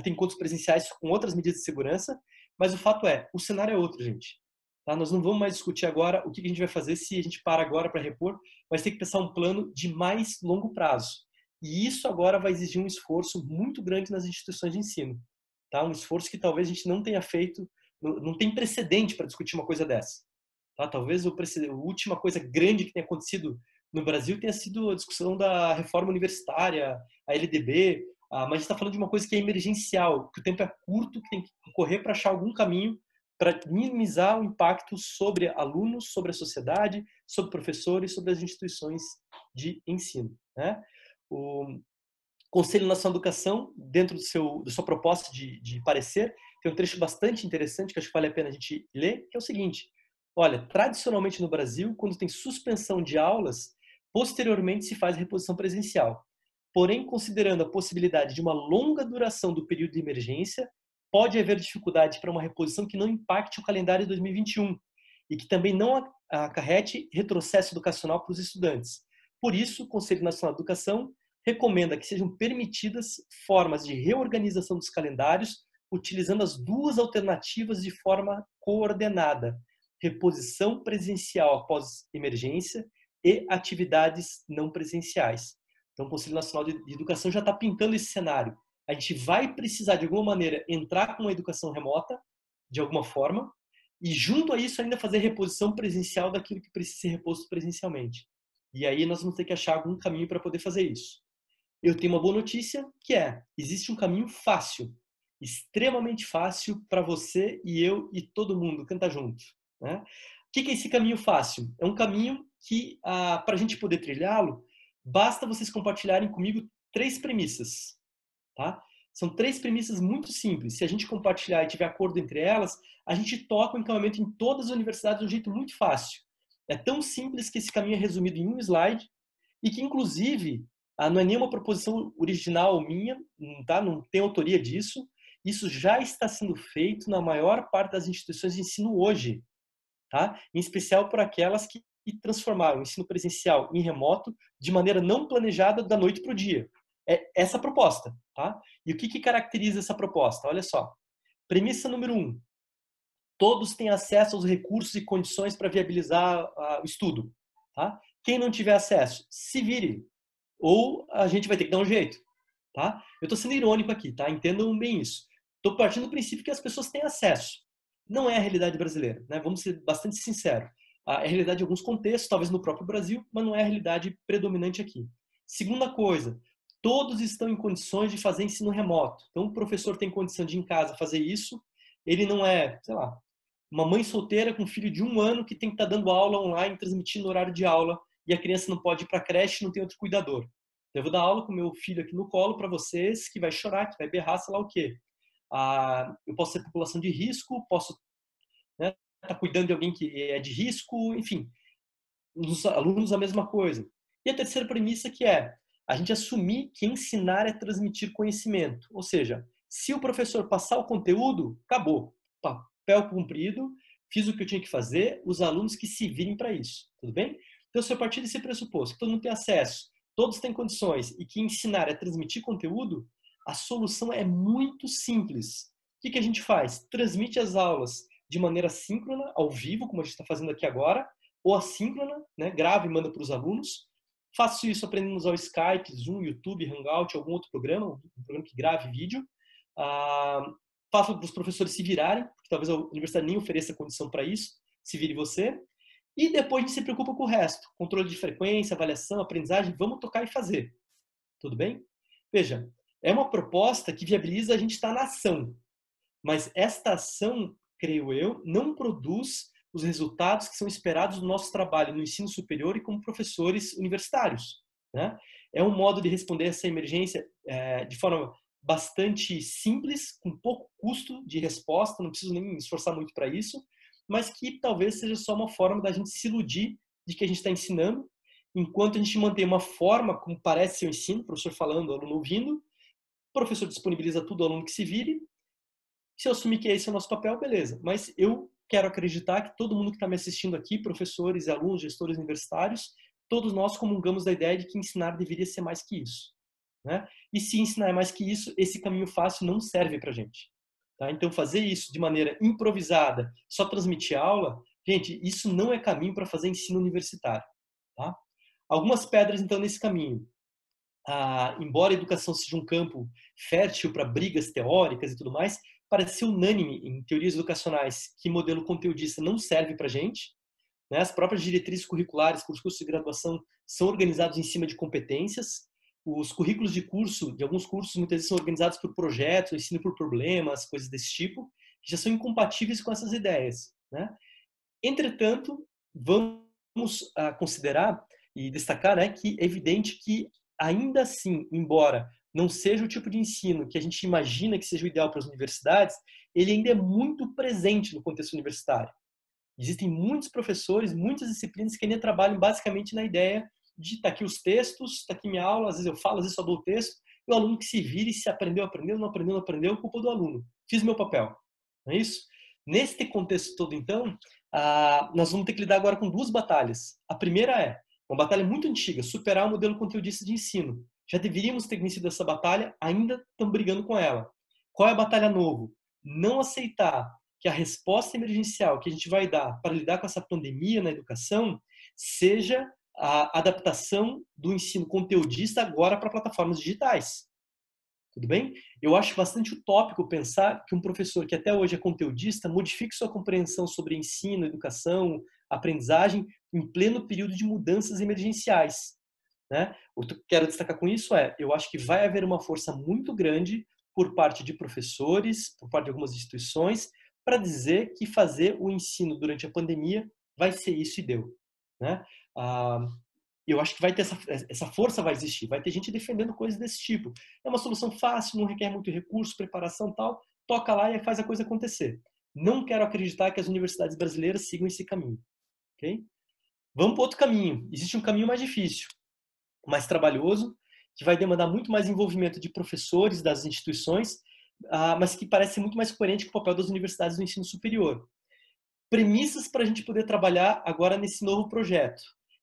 tem encontros presenciais com outras medidas de segurança, mas o fato é, o cenário é outro, gente. Tá? Nós não vamos mais discutir agora o que a gente vai fazer se a gente para agora para repor, mas tem que pensar um plano de mais longo prazo. E isso agora vai exigir um esforço muito grande nas instituições de ensino. Tá? Um esforço que talvez a gente não tenha feito, não tem precedente para discutir uma coisa dessa. Tá? Talvez a última coisa grande que tenha acontecido no Brasil tenha sido a discussão da reforma universitária, a LDB, mas a gente está falando de uma coisa que é emergencial, que o tempo é curto, que tem que correr para achar algum caminho para minimizar o impacto sobre alunos, sobre a sociedade, sobre professores, sobre as instituições de ensino, né? O Conselho Nacional de Educação, dentro da sua proposta de parecer, tem um trecho bastante interessante que acho que vale a pena a gente ler, que é o seguinte: olha, tradicionalmente no Brasil, quando tem suspensão de aulas, posteriormente se faz reposição presencial. Porém, considerando a possibilidade de uma longa duração do período de emergência, pode haver dificuldade para uma reposição que não impacte o calendário de 2021 e que também não acarrete retrocesso educacional para os estudantes. Por isso, o Conselho Nacional de Educação recomenda que sejam permitidas formas de reorganização dos calendários, utilizando as duas alternativas de forma coordenada: reposição presencial após emergência e atividades não presenciais. Então, o Conselho Nacional de Educação já está pintando esse cenário. A gente vai precisar, de alguma maneira, entrar com uma educação remota, de alguma forma, e junto a isso ainda fazer reposição presencial daquilo que precisa ser reposto presencialmente. E aí nós vamos ter que achar algum caminho para poder fazer isso. Eu tenho uma boa notícia, que existe um caminho fácil, extremamente fácil para você e eu e todo mundo cantar junto, né? O que é esse caminho fácil? É um caminho que, para a gente poder trilhá-lo, basta vocês compartilharem comigo 3 premissas. Tá? São 3 premissas muito simples. Se a gente compartilhar e tiver acordo entre elas, a gente toca o encaminhamento em todas as universidades de um jeito muito fácil. É tão simples que esse caminho é resumido em um slide e que, inclusive, não é nenhuma proposição original minha, tá? Não tem autoria disso. Isso já está sendo feito na maior parte das instituições de ensino hoje, tá? Em especial por aquelas que transformaram o ensino presencial em remoto de maneira não planejada da noite para o dia. É essa a proposta, tá? E o que caracteriza essa proposta? Olha só. Premissa número 1. Todos têm acesso aos recursos e condições para viabilizar o estudo, tá? Quem não tiver acesso, se vire. Ou a gente vai ter que dar um jeito, tá? Eu estou sendo irônico aqui, tá? Entendam bem isso. Estou partindo do princípio que as pessoas têm acesso. Não é a realidade brasileira, né? Vamos ser bastante sinceros. É a realidade de alguns contextos, talvez no próprio Brasil, mas não é a realidade predominante aqui. Segunda coisa, todos estão em condições de fazer ensino remoto. Então, o professor tem condição de, em casa, fazer isso. Ele não é, sei lá, uma mãe solteira com um filho de 1 ano que tem que estar dando aula online, transmitindo no horário de aula, e a criança não pode ir para a creche, não tem outro cuidador. Então, eu vou dar aula com meu filho aqui no colo para vocês, que vai chorar, que vai berrar, sei lá o quê. Eu posso ser população de risco, posso, né, estar cuidando de alguém que é de risco, enfim. Os alunos a mesma coisa. E a terceira premissa que é a gente assumir que ensinar é transmitir conhecimento. Ou seja, se o professor passar o conteúdo, acabou. Papel cumprido, fiz o que eu tinha que fazer, os alunos que se virem para isso. Tudo bem? Então, se eu partir desse pressuposto, que todo mundo tem acesso, todos têm condições e que ensinar é transmitir conteúdo, a solução é muito simples. O que a gente faz? Transmite as aulas de maneira síncrona, ao vivo, como a gente está fazendo aqui agora, ou assíncrona, né? Grava e manda para os alunos. Faço isso aprendendo a usar o Skype, Zoom, YouTube, Hangout, algum outro programa, um programa que grave vídeo. Faço para os professores se virarem, porque talvez a universidade nem ofereça condição para isso, se vire você. E depois a gente se preocupa com o resto. Controle de frequência, avaliação, aprendizagem, vamos tocar e fazer. Tudo bem? Veja, é uma proposta que viabiliza a gente estar na ação. Mas esta ação, creio eu, não produz os resultados que são esperados do nosso trabalho no ensino superior e como professores universitários, né? É um modo de responder essa emergência de forma bastante simples, com pouco custo de resposta, não preciso nem me esforçar muito para isso, mas que talvez seja só uma forma da gente se iludir de que a gente está ensinando, enquanto a gente mantém uma forma, como parece ser o ensino, o professor falando, o aluno ouvindo, o professor disponibiliza tudo, o aluno que se vire. Se eu assumir que esse é o nosso papel, beleza. Mas eu quero acreditar que todo mundo que está me assistindo aqui, professores, alunos, gestores universitários, todos nós comungamos da ideia de que ensinar deveria ser mais que isso, né? E se ensinar é mais que isso, esse caminho fácil não serve para a gente. Tá? Então, fazer isso de maneira improvisada, só transmitir aula, gente, isso não é caminho para fazer ensino universitário. Tá? Algumas pedras, então, nesse caminho. Embora a educação seja um campo fértil para brigas teóricas e tudo mais, parece ser unânime em teorias educacionais que modelo conteudista não serve para a gente, né? As próprias diretrizes curriculares para os cursos de graduação são organizados em cima de competências. Os currículos de curso, de alguns cursos, muitas vezes são organizados por projetos, ensino por problemas, coisas desse tipo, que já são incompatíveis com essas ideias, né? Entretanto, vamos considerar e destacar, né, que é evidente que, ainda assim, embora não seja o tipo de ensino que a gente imagina que seja o ideal para as universidades, ele ainda é muito presente no contexto universitário. Existem muitos professores, muitas disciplinas que ainda trabalham basicamente na ideia de tá aqui os textos, tá aqui minha aula, às vezes eu falo, às vezes só dou o texto, e o aluno que se vire, se aprendeu, aprendeu, não aprendeu, não aprendeu, culpa do aluno. Fiz meu papel. Não é isso? Neste contexto todo, então, nós vamos ter que lidar agora com duas batalhas. A primeira é uma batalha muito antiga, superar o modelo conteudista de ensino. Já deveríamos ter vencido essa batalha, ainda estamos brigando com ela. Qual é a batalha novo? Não aceitar que a resposta emergencial que a gente vai dar para lidar com essa pandemia na educação seja a adaptação do ensino conteudista agora para plataformas digitais. Tudo bem? Eu acho bastante utópico pensar que um professor que até hoje é conteudista modifique sua compreensão sobre ensino, educação, aprendizagem em pleno período de mudanças emergenciais, né? O que eu quero destacar com isso eu acho que vai haver uma força muito grande por parte de professores, por parte de algumas instituições, para dizer que fazer o ensino durante a pandemia vai ser isso e deu, né? Eu acho que vai ter essa força vai existir, vai ter gente defendendo coisas desse tipo. É uma solução fácil, não requer muito recurso, preparação tal, toca lá e faz a coisa acontecer. Não quero acreditar que as universidades brasileiras sigam esse caminho, ok? Vamos para outro caminho. Existe um caminho mais difícil. mais trabalhoso, que vai demandar muito mais envolvimento de professores das instituições, mas que parece muito mais coerente com o papel das universidades do ensino superior. Premissas para a gente poder trabalhar agora nesse novo projeto.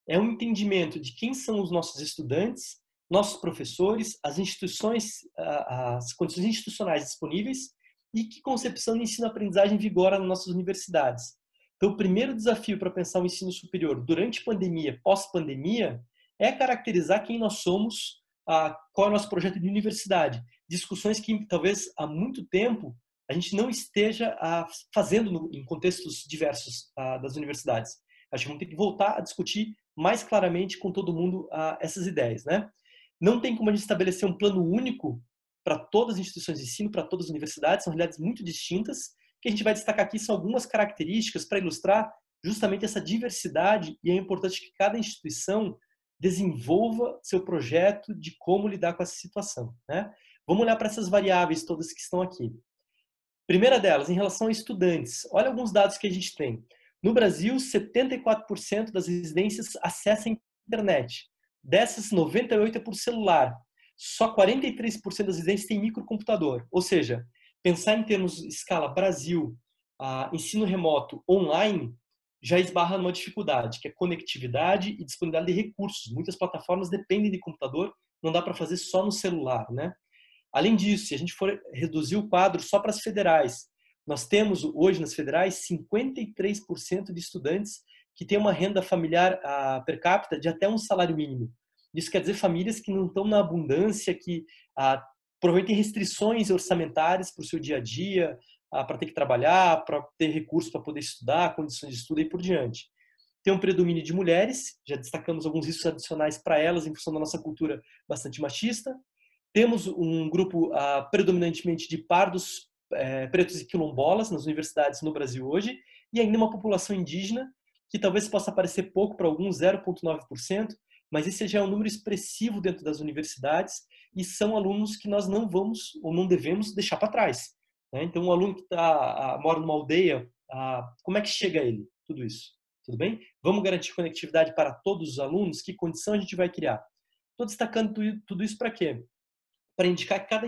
É um entendimento de quem são os nossos estudantes, nossos professores, as instituições, as condições institucionais disponíveis e que concepção de ensino-aprendizagem vigora nas nossas universidades. Então, o primeiro desafio para pensar o ensino superior durante pandemia, pós-pandemia, é caracterizar quem nós somos, qual é o nosso projeto de universidade. Discussões que talvez há muito tempo a gente não esteja fazendo em contextos diversos das universidades. Acho que vamos ter que voltar a discutir mais claramente com todo mundo essas ideias, né? Não tem como a gente estabelecer um plano único para todas as instituições de ensino, para todas as universidades, são realidades muito distintas. O que a gente vai destacar aqui são algumas características para ilustrar justamente essa diversidade e é importante que cada instituição desenvolva seu projeto de como lidar com essa situação, né? Vamos olhar para essas variáveis todas que estão aqui. Primeira delas, em relação a estudantes. Olha alguns dados que a gente tem. No Brasil, 74% das residências acessam a internet. Dessas, 98% é por celular. Só 43% das residências têm microcomputador. Ou seja, pensar em termos de escala Brasil, ensino remoto online, já esbarra numa dificuldade, que é conectividade e disponibilidade de recursos. Muitas plataformas dependem de computador, não dá para fazer só no celular, né? Além disso, se a gente for reduzir o quadro só para as federais, nós temos hoje nas federais 53% de estudantes que têm uma renda familiar per capita de até um salário mínimo. Isso quer dizer famílias que não estão na abundância, que provavelmente têm restrições orçamentárias para o seu dia a dia, para ter que trabalhar, para ter recursos para poder estudar, condições de estudo e por diante. Tem um predomínio de mulheres, já destacamos alguns riscos adicionais para elas em função da nossa cultura bastante machista. Temos um grupo predominantemente de pardos, pretos e quilombolas nas universidades no Brasil hoje, e ainda uma população indígena, que talvez possa parecer pouco para alguns, 0,9%, mas esse já é um número expressivo dentro das universidades e são alunos que nós não vamos ou não devemos deixar para trás, né? Então, um aluno que mora numa aldeia, como é que chega a ele? Tudo isso. Tudo bem? Vamos garantir conectividade para todos os alunos? Que condição a gente vai criar? Estou destacando tudo isso para quê? Para indicar que cada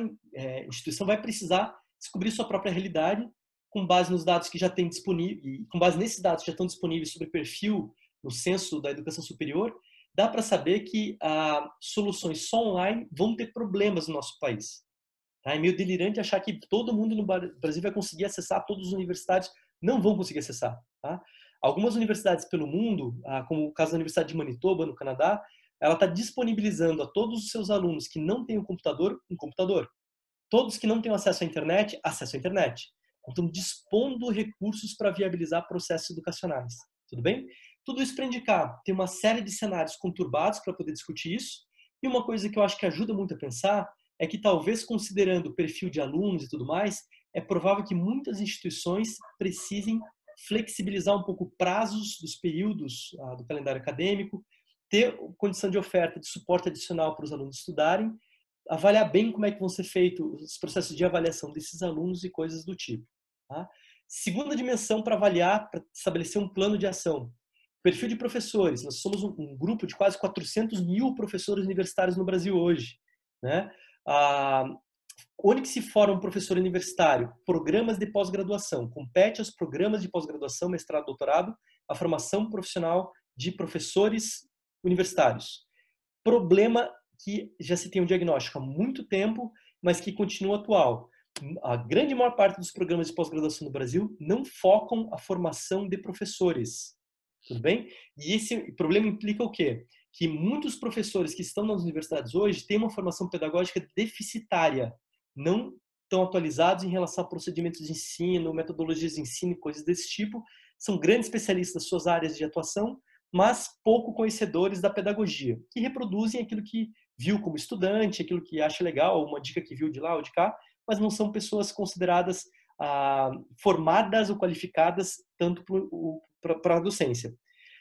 instituição vai precisar descobrir sua própria realidade com base nos dados que já tem disponível e com base nesses dados que já estão disponíveis sobre perfil no censo da educação superior, dá para saber que soluções só online vão ter problemas no nosso país. É meio delirante achar que todo mundo no Brasil vai conseguir acessar, todos os universitários não vão conseguir acessar. Tá? Algumas universidades pelo mundo, como o caso da Universidade de Manitoba, no Canadá, ela está disponibilizando a todos os seus alunos que não têm um computador. Todos que não têm acesso à internet, acesso à internet. Então, dispondo recursos para viabilizar processos educacionais. Tudo bem? Tudo isso para indicar. Tem uma série de cenários conturbados para poder discutir isso. E uma coisa que eu acho que ajuda muito a pensar é que talvez considerando o perfil de alunos e tudo mais, é provável que muitas instituições precisem flexibilizar um pouco prazos dos períodos do calendário acadêmico, ter condição de oferta de suporte adicional para os alunos estudarem, avaliar bem como é que vão ser feitos os processos de avaliação desses alunos e coisas do tipo. Tá? Segunda dimensão para avaliar, para estabelecer um plano de ação. Perfil de professores. Nós somos um grupo de quase 400 mil professores universitários no Brasil hoje, né? Onde que se forma um professor universitário? Programas de pós-graduação. Compete aos programas de pós-graduação, mestrado, doutorado, a formação profissional de professores universitários. Problema que já se tem um diagnóstico há muito tempo, mas que continua atual. A grande maior parte dos programas de pós-graduação no Brasil não focam a formação de professores. Tudo bem? E esse problema implica o quê? Que muitos professores que estão nas universidades hoje têm uma formação pedagógica deficitária, não estão atualizados em relação a procedimentos de ensino, metodologias de ensino e coisas desse tipo. São grandes especialistas nas suas áreas de atuação, mas pouco conhecedores da pedagogia, que reproduzem aquilo que viu como estudante, aquilo que acha legal, uma dica que viu de lá ou de cá, mas não são pessoas consideradas formadas ou qualificadas tanto para a docência.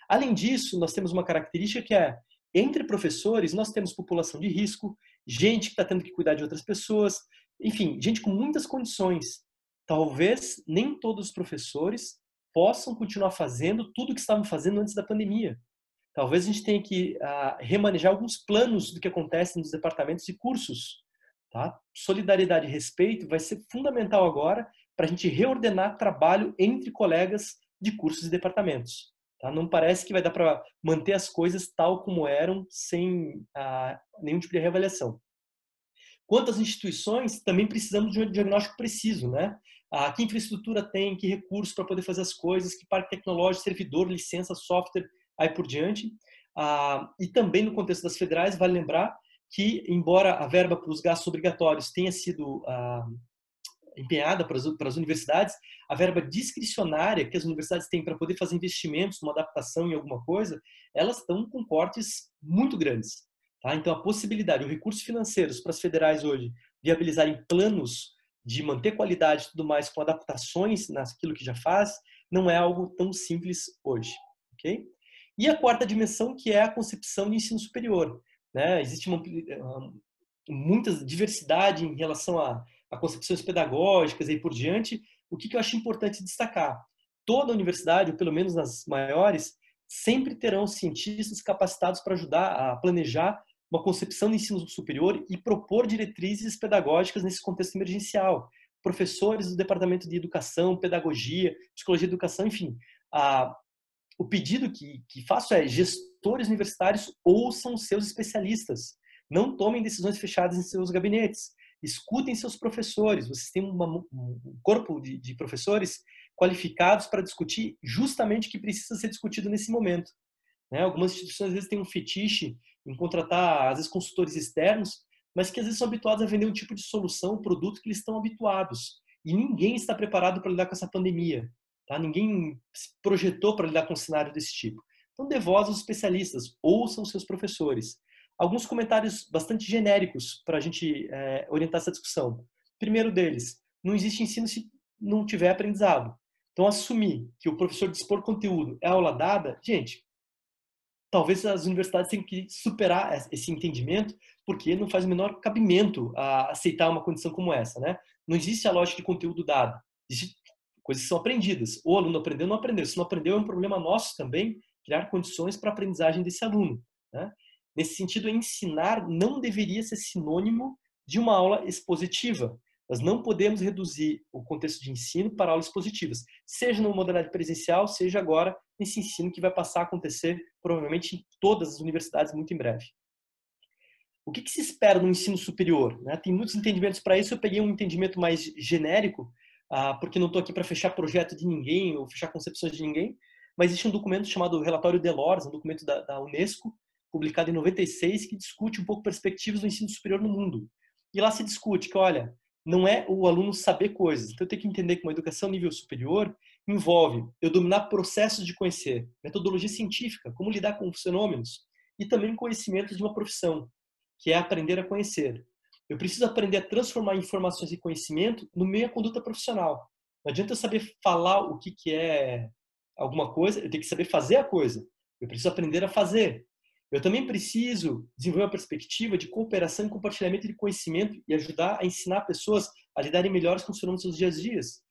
Além disso, nós temos uma característica que é, entre professores, nós temos população de risco, gente que está tendo que cuidar de outras pessoas, enfim, gente com muitas condições. Talvez nem todos os professores possam continuar fazendo tudo o que estavam fazendo antes da pandemia. Talvez a gente tenha que remanejar alguns planos do que acontece nos departamentos e cursos. Tá? Solidariedade e respeito vai ser fundamental agora para a gente reordenar trabalho entre colegas de cursos e departamentos. Tá? Não parece que vai dar para manter as coisas tal como eram, sem nenhum tipo de reavaliação. Quanto às instituições, também precisamos de um diagnóstico preciso, né? Que infraestrutura tem, que recursos para poder fazer as coisas, que parque tecnológico, servidor, licença, software, aí por diante. E também no contexto das federais, vale lembrar que, embora a verba para os gastos obrigatórios tenha sido empenhada para as universidades, a verba discricionária que as universidades têm para poder fazer investimentos numa adaptação em alguma coisa, elas estão com cortes muito grandes. Tá? Então, a possibilidade, os recursos financeiros para as federais hoje viabilizarem planos de manter qualidade e tudo mais com adaptações naquilo que já faz, não é algo tão simples hoje. Okay? E a quarta dimensão, que é a concepção de ensino superior. Né? Existe muita diversidade em relação a concepções pedagógicas e por diante. O que eu acho importante destacar? Toda universidade, ou pelo menos nas maiores, sempre terão cientistas capacitados para ajudar a planejar uma concepção de ensino superior e propor diretrizes pedagógicas nesse contexto emergencial. Professores do departamento de educação, pedagogia, psicologia de educação, enfim. O pedido que faço é: gestores universitários ouçam seus especialistas. Não tomem decisões fechadas em seus gabinetes. Escutem seus professores. Vocês têm um corpo de professores qualificados para discutir justamente o que precisa ser discutido nesse momento. Né? Algumas instituições, às vezes, têm um fetiche em contratar, às vezes, consultores externos, mas que, às vezes, são habituados a vender um tipo de solução, um produto que eles estão habituados. E ninguém está preparado para lidar com essa pandemia. Tá? Ninguém se projetou para lidar com um cenário desse tipo. Então, dê voz aos especialistas, ouçam seus professores. Alguns comentários bastante genéricos para a gente orientar essa discussão. Primeiro deles: não existe ensino se não tiver aprendizado. Então, assumir que o professor dispor conteúdo é aula dada, gente, talvez as universidades tenham que superar esse entendimento, porque não faz o menor cabimento a aceitar uma condição como essa. Né? Não existe a lógica de conteúdo dado. Existem coisas que são aprendidas. O aluno aprendeu ou não aprendeu. Se não aprendeu, é um problema nosso também criar condições para a aprendizagem desse aluno. Né? Nesse sentido, ensinar não deveria ser sinônimo de uma aula expositiva. Nós não podemos reduzir o contexto de ensino para aulas expositivas, seja numa modalidade presencial, seja agora nesse ensino que vai passar a acontecer provavelmente em todas as universidades muito em breve. O que se espera no ensino superior? Né? Tem muitos entendimentos para isso. Eu peguei um entendimento mais genérico, porque não estou aqui para fechar projeto de ninguém ou fechar concepções de ninguém, mas existe um documento chamado Relatório Delors, um documento da Unesco, publicado em 96, que discute um pouco perspectivas do ensino superior no mundo. E lá se discute que, olha, não é o aluno saber coisas. Então, eu tenho que entender que uma educação nível superior envolve eu dominar processos de conhecer, metodologia científica, como lidar com os fenômenos, e também conhecimentos de uma profissão, que é aprender a conhecer. Eu preciso aprender a transformar informações e conhecimento no meio da conduta profissional. Não adianta eu saber falar o que é alguma coisa, eu tenho que saber fazer a coisa. Eu preciso aprender a fazer. Eu também preciso desenvolver uma perspectiva de cooperação e compartilhamento de conhecimento e ajudar a ensinar pessoas a lidarem melhores com os fenômenos dos dias a dias.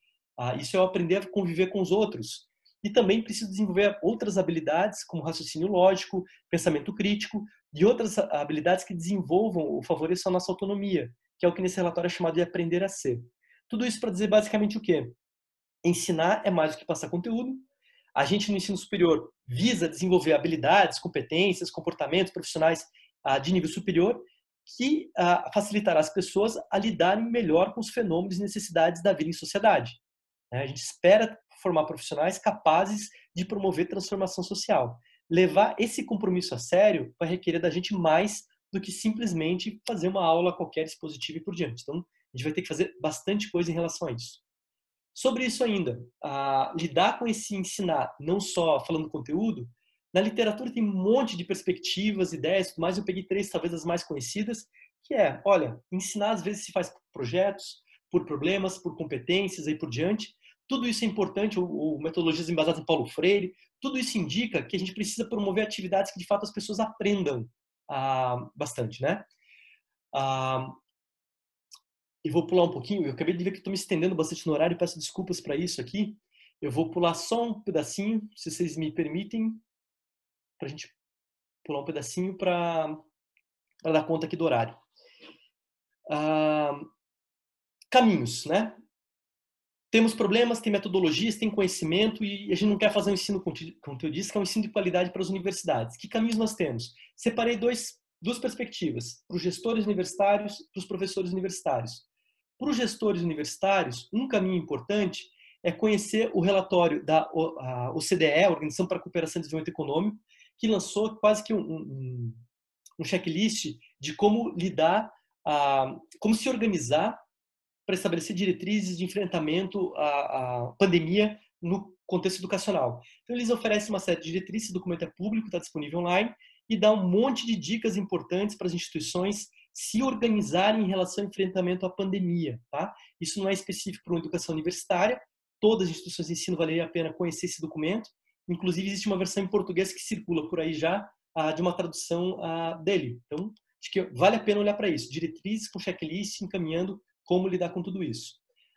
Isso é eu aprender a conviver com os outros. E também preciso desenvolver outras habilidades, como raciocínio lógico, pensamento crítico, e outras habilidades que desenvolvam ou favoreçam a nossa autonomia, que é o que nesse relatório é chamado de aprender a ser. Tudo isso para dizer basicamente o quê? Ensinar é mais do que passar conteúdo. A gente no ensino superior visa desenvolver habilidades, competências, comportamentos profissionais de nível superior que facilitará as pessoas a lidarem melhor com os fenômenos e necessidades da vida em sociedade. A gente espera formar profissionais capazes de promover transformação social. Levar esse compromisso a sério vai requerer da gente mais do que simplesmente fazer uma aula qualquer expositiva e por diante. Então, a gente vai ter que fazer bastante coisa em relação a isso. Sobre isso ainda, lidar com esse ensinar, não só falando conteúdo, na literatura tem um monte de perspectivas, ideias, mas eu peguei 3, talvez as mais conhecidas, que é, olha, ensinar às vezes se faz por projetos, por problemas, por competências e por diante. Tudo isso é importante, ou metodologias embasadas em Paulo Freire, tudo isso indica que a gente precisa promover atividades que de fato as pessoas aprendam bastante, né? E vou pular um pouquinho, eu acabei de ver que estou me estendendo bastante no horário, peço desculpas para isso aqui. Eu vou pular só um pedacinho, se vocês me permitem, para a gente pular um pedacinho para dar conta aqui do horário. Ah, caminhos, né? Temos problemas, tem metodologias, tem conhecimento e a gente não quer fazer um ensino conteudista, que é um ensino de qualidade para as universidades. Que caminhos nós temos? Separei duas perspectivas, para os gestores universitários e para os professores universitários. Para os gestores universitários, um caminho importante é conhecer o relatório da OCDE, Organização para a Cooperação e Desenvolvimento Econômico, que lançou quase que um checklist de como lidar, como se organizar para estabelecer diretrizes de enfrentamento à pandemia no contexto educacional. Então, eles oferecem uma série de diretrizes, o documento é público, está disponível online, e dá um monte de dicas importantes para as instituições se organizarem em relação ao enfrentamento à pandemia. Tá? Isso não é específico para uma educação universitária, todas as instituições de ensino valeria a pena conhecer esse documento, inclusive existe uma versão em português que circula por aí já, de uma tradução dele. Então, acho que vale a pena olhar para isso, diretrizes com checklist, encaminhando como lidar com tudo isso.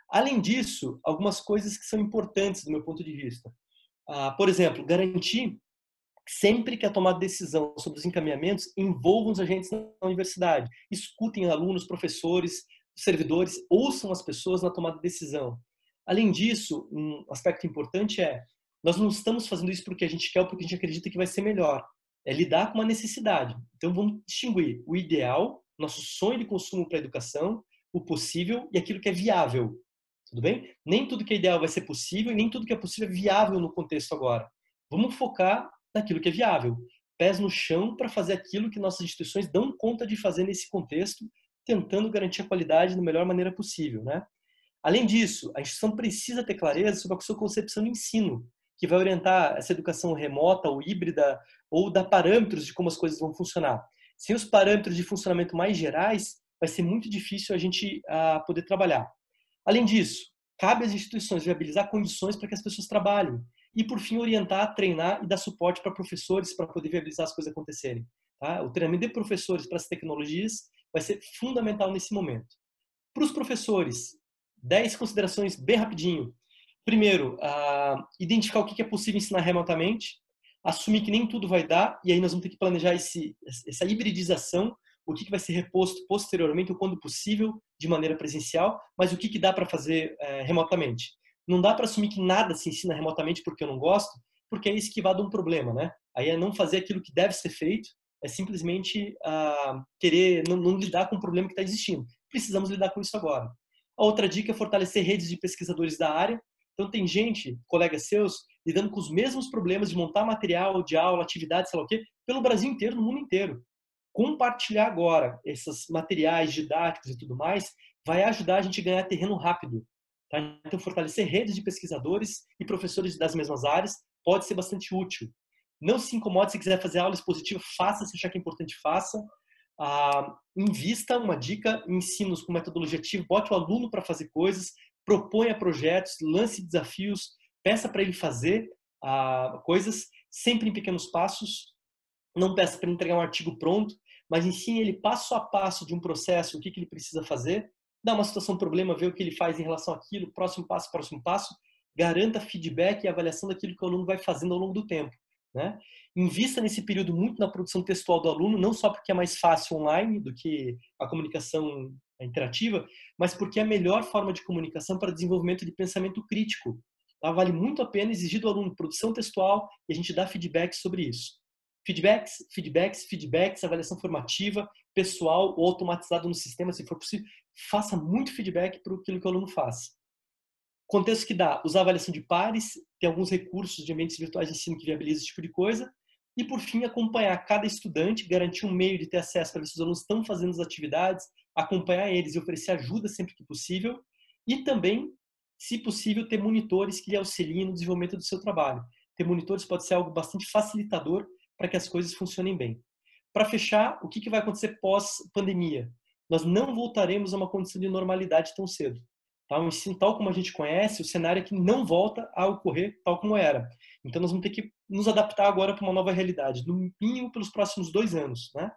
Além disso, algumas coisas que são importantes do meu ponto de vista. Por exemplo, garantir sempre que a tomada de decisão sobre os encaminhamentos envolvam os agentes da universidade. Escutem alunos, professores, servidores, ouçam as pessoas na tomada de decisão. Além disso, um aspecto importante é, nós não estamos fazendo isso porque a gente quer ou porque a gente acredita que vai ser melhor. É lidar com uma necessidade. Então, vamos distinguir o ideal, nosso sonho de consumo para a educação, o possível e aquilo que é viável. Tudo bem? Nem tudo que é ideal vai ser possível e nem tudo que é possível é viável no contexto agora. Vamos focar naquilo que é viável. Pés no chão para fazer aquilo que nossas instituições dão conta de fazer nesse contexto, tentando garantir a qualidade da melhor maneira possível, né? Além disso, a instituição precisa ter clareza sobre a sua concepção de ensino, que vai orientar essa educação remota ou híbrida, ou dar parâmetros de como as coisas vão funcionar. Sem os parâmetros de funcionamento mais gerais, vai ser muito difícil a gente poder trabalhar. Além disso, cabe às instituições viabilizar condições para que as pessoas trabalhem. E, por fim, orientar, treinar e dar suporte para professores para poder viabilizar as coisas acontecerem. Tá? O treinamento de professores para as tecnologias vai ser fundamental nesse momento. Para os professores, 10 considerações bem rapidinho. Primeiro, identificar o que é possível ensinar remotamente, assumir que nem tudo vai dar, e aí nós vamos ter que planejar essa hibridização, o que vai ser reposto posteriormente, ou quando possível, de maneira presencial, mas o que dá para fazer remotamente. Não dá para assumir que nada se ensina remotamente porque eu não gosto, porque é esquivar de um problema, né? Aí é não fazer aquilo que deve ser feito, é simplesmente querer não lidar com o problema que está existindo. Precisamos lidar com isso agora. A outra dica é fortalecer redes de pesquisadores da área. Então, tem gente, colegas seus, lidando com os mesmos problemas de montar material de aula, atividade, sei lá o quê, pelo Brasil inteiro, no mundo inteiro. Compartilhar agora esses materiais didáticos e tudo mais vai ajudar a gente a ganhar terreno rápido. Tá? Então, fortalecer redes de pesquisadores e professores das mesmas áreas pode ser bastante útil. Não se incomode se quiser fazer aula expositiva, faça, se achar que é importante, faça. Invista, uma dica, em ensinos com metodologia ativa, bote o aluno para fazer coisas, proponha projetos, lance desafios, peça para ele fazer coisas, sempre em pequenos passos. Não peça para ele entregar um artigo pronto, mas ensine ele passo a passo de um processo, o que ele precisa fazer, dá uma situação, problema, vê o que ele faz em relação àquilo, próximo passo, garanta feedback e avaliação daquilo que o aluno vai fazendo ao longo do tempo. Né? Invista nesse período muito na produção textual do aluno, não só porque é mais fácil online do que a comunicação interativa, mas porque é a melhor forma de comunicação para desenvolvimento de pensamento crítico. Tá? Vale muito a pena exigir do aluno produção textual e a gente dá feedback sobre isso. Feedbacks, avaliação formativa, pessoal ou automatizado no sistema, se for possível. Faça muito feedback para aquilo que o aluno faz. Contexto que dá, usar avaliação de pares, tem alguns recursos de ambientes virtuais de ensino que viabilizam esse tipo de coisa. E, por fim, acompanhar cada estudante, garantir um meio de ter acesso para ver se os alunos estão fazendo as atividades, acompanhar eles e oferecer ajuda sempre que possível. E também, se possível, ter monitores que lhe auxiliem no desenvolvimento do seu trabalho. Ter monitores pode ser algo bastante facilitador para que as coisas funcionem bem. Para fechar, o que vai acontecer pós-pandemia? Nós não voltaremos a uma condição de normalidade tão cedo. Tá? O ensino tal como a gente conhece, o cenário é que não volta a ocorrer tal como era. Então, nós vamos ter que nos adaptar agora para uma nova realidade, no mínimo pelos próximos 2 anos. Né?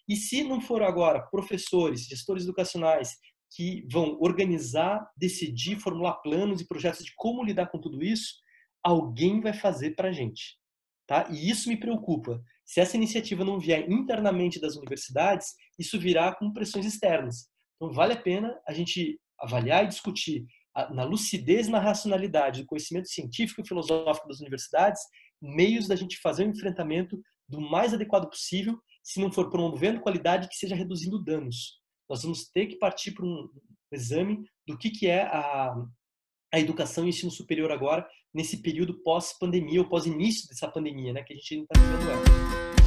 E se não for agora professores, gestores educacionais, que vão organizar, decidir, formular planos e projetos de como lidar com tudo isso, alguém vai fazer para a gente. Tá? E isso me preocupa. Se essa iniciativa não vier internamente das universidades, isso virá com pressões externas. Então, vale a pena a gente avaliar e discutir na lucidez e na racionalidade do conhecimento científico e filosófico das universidades, meios da gente fazer o enfrentamento do mais adequado possível, se não for promovendo qualidade, que seja reduzindo danos. Nós vamos ter que partir para um exame do que é a educação e o ensino superior agora, nesse período pós-pandemia, ou pós-início dessa pandemia, né, que a gente ainda está vivendo ela.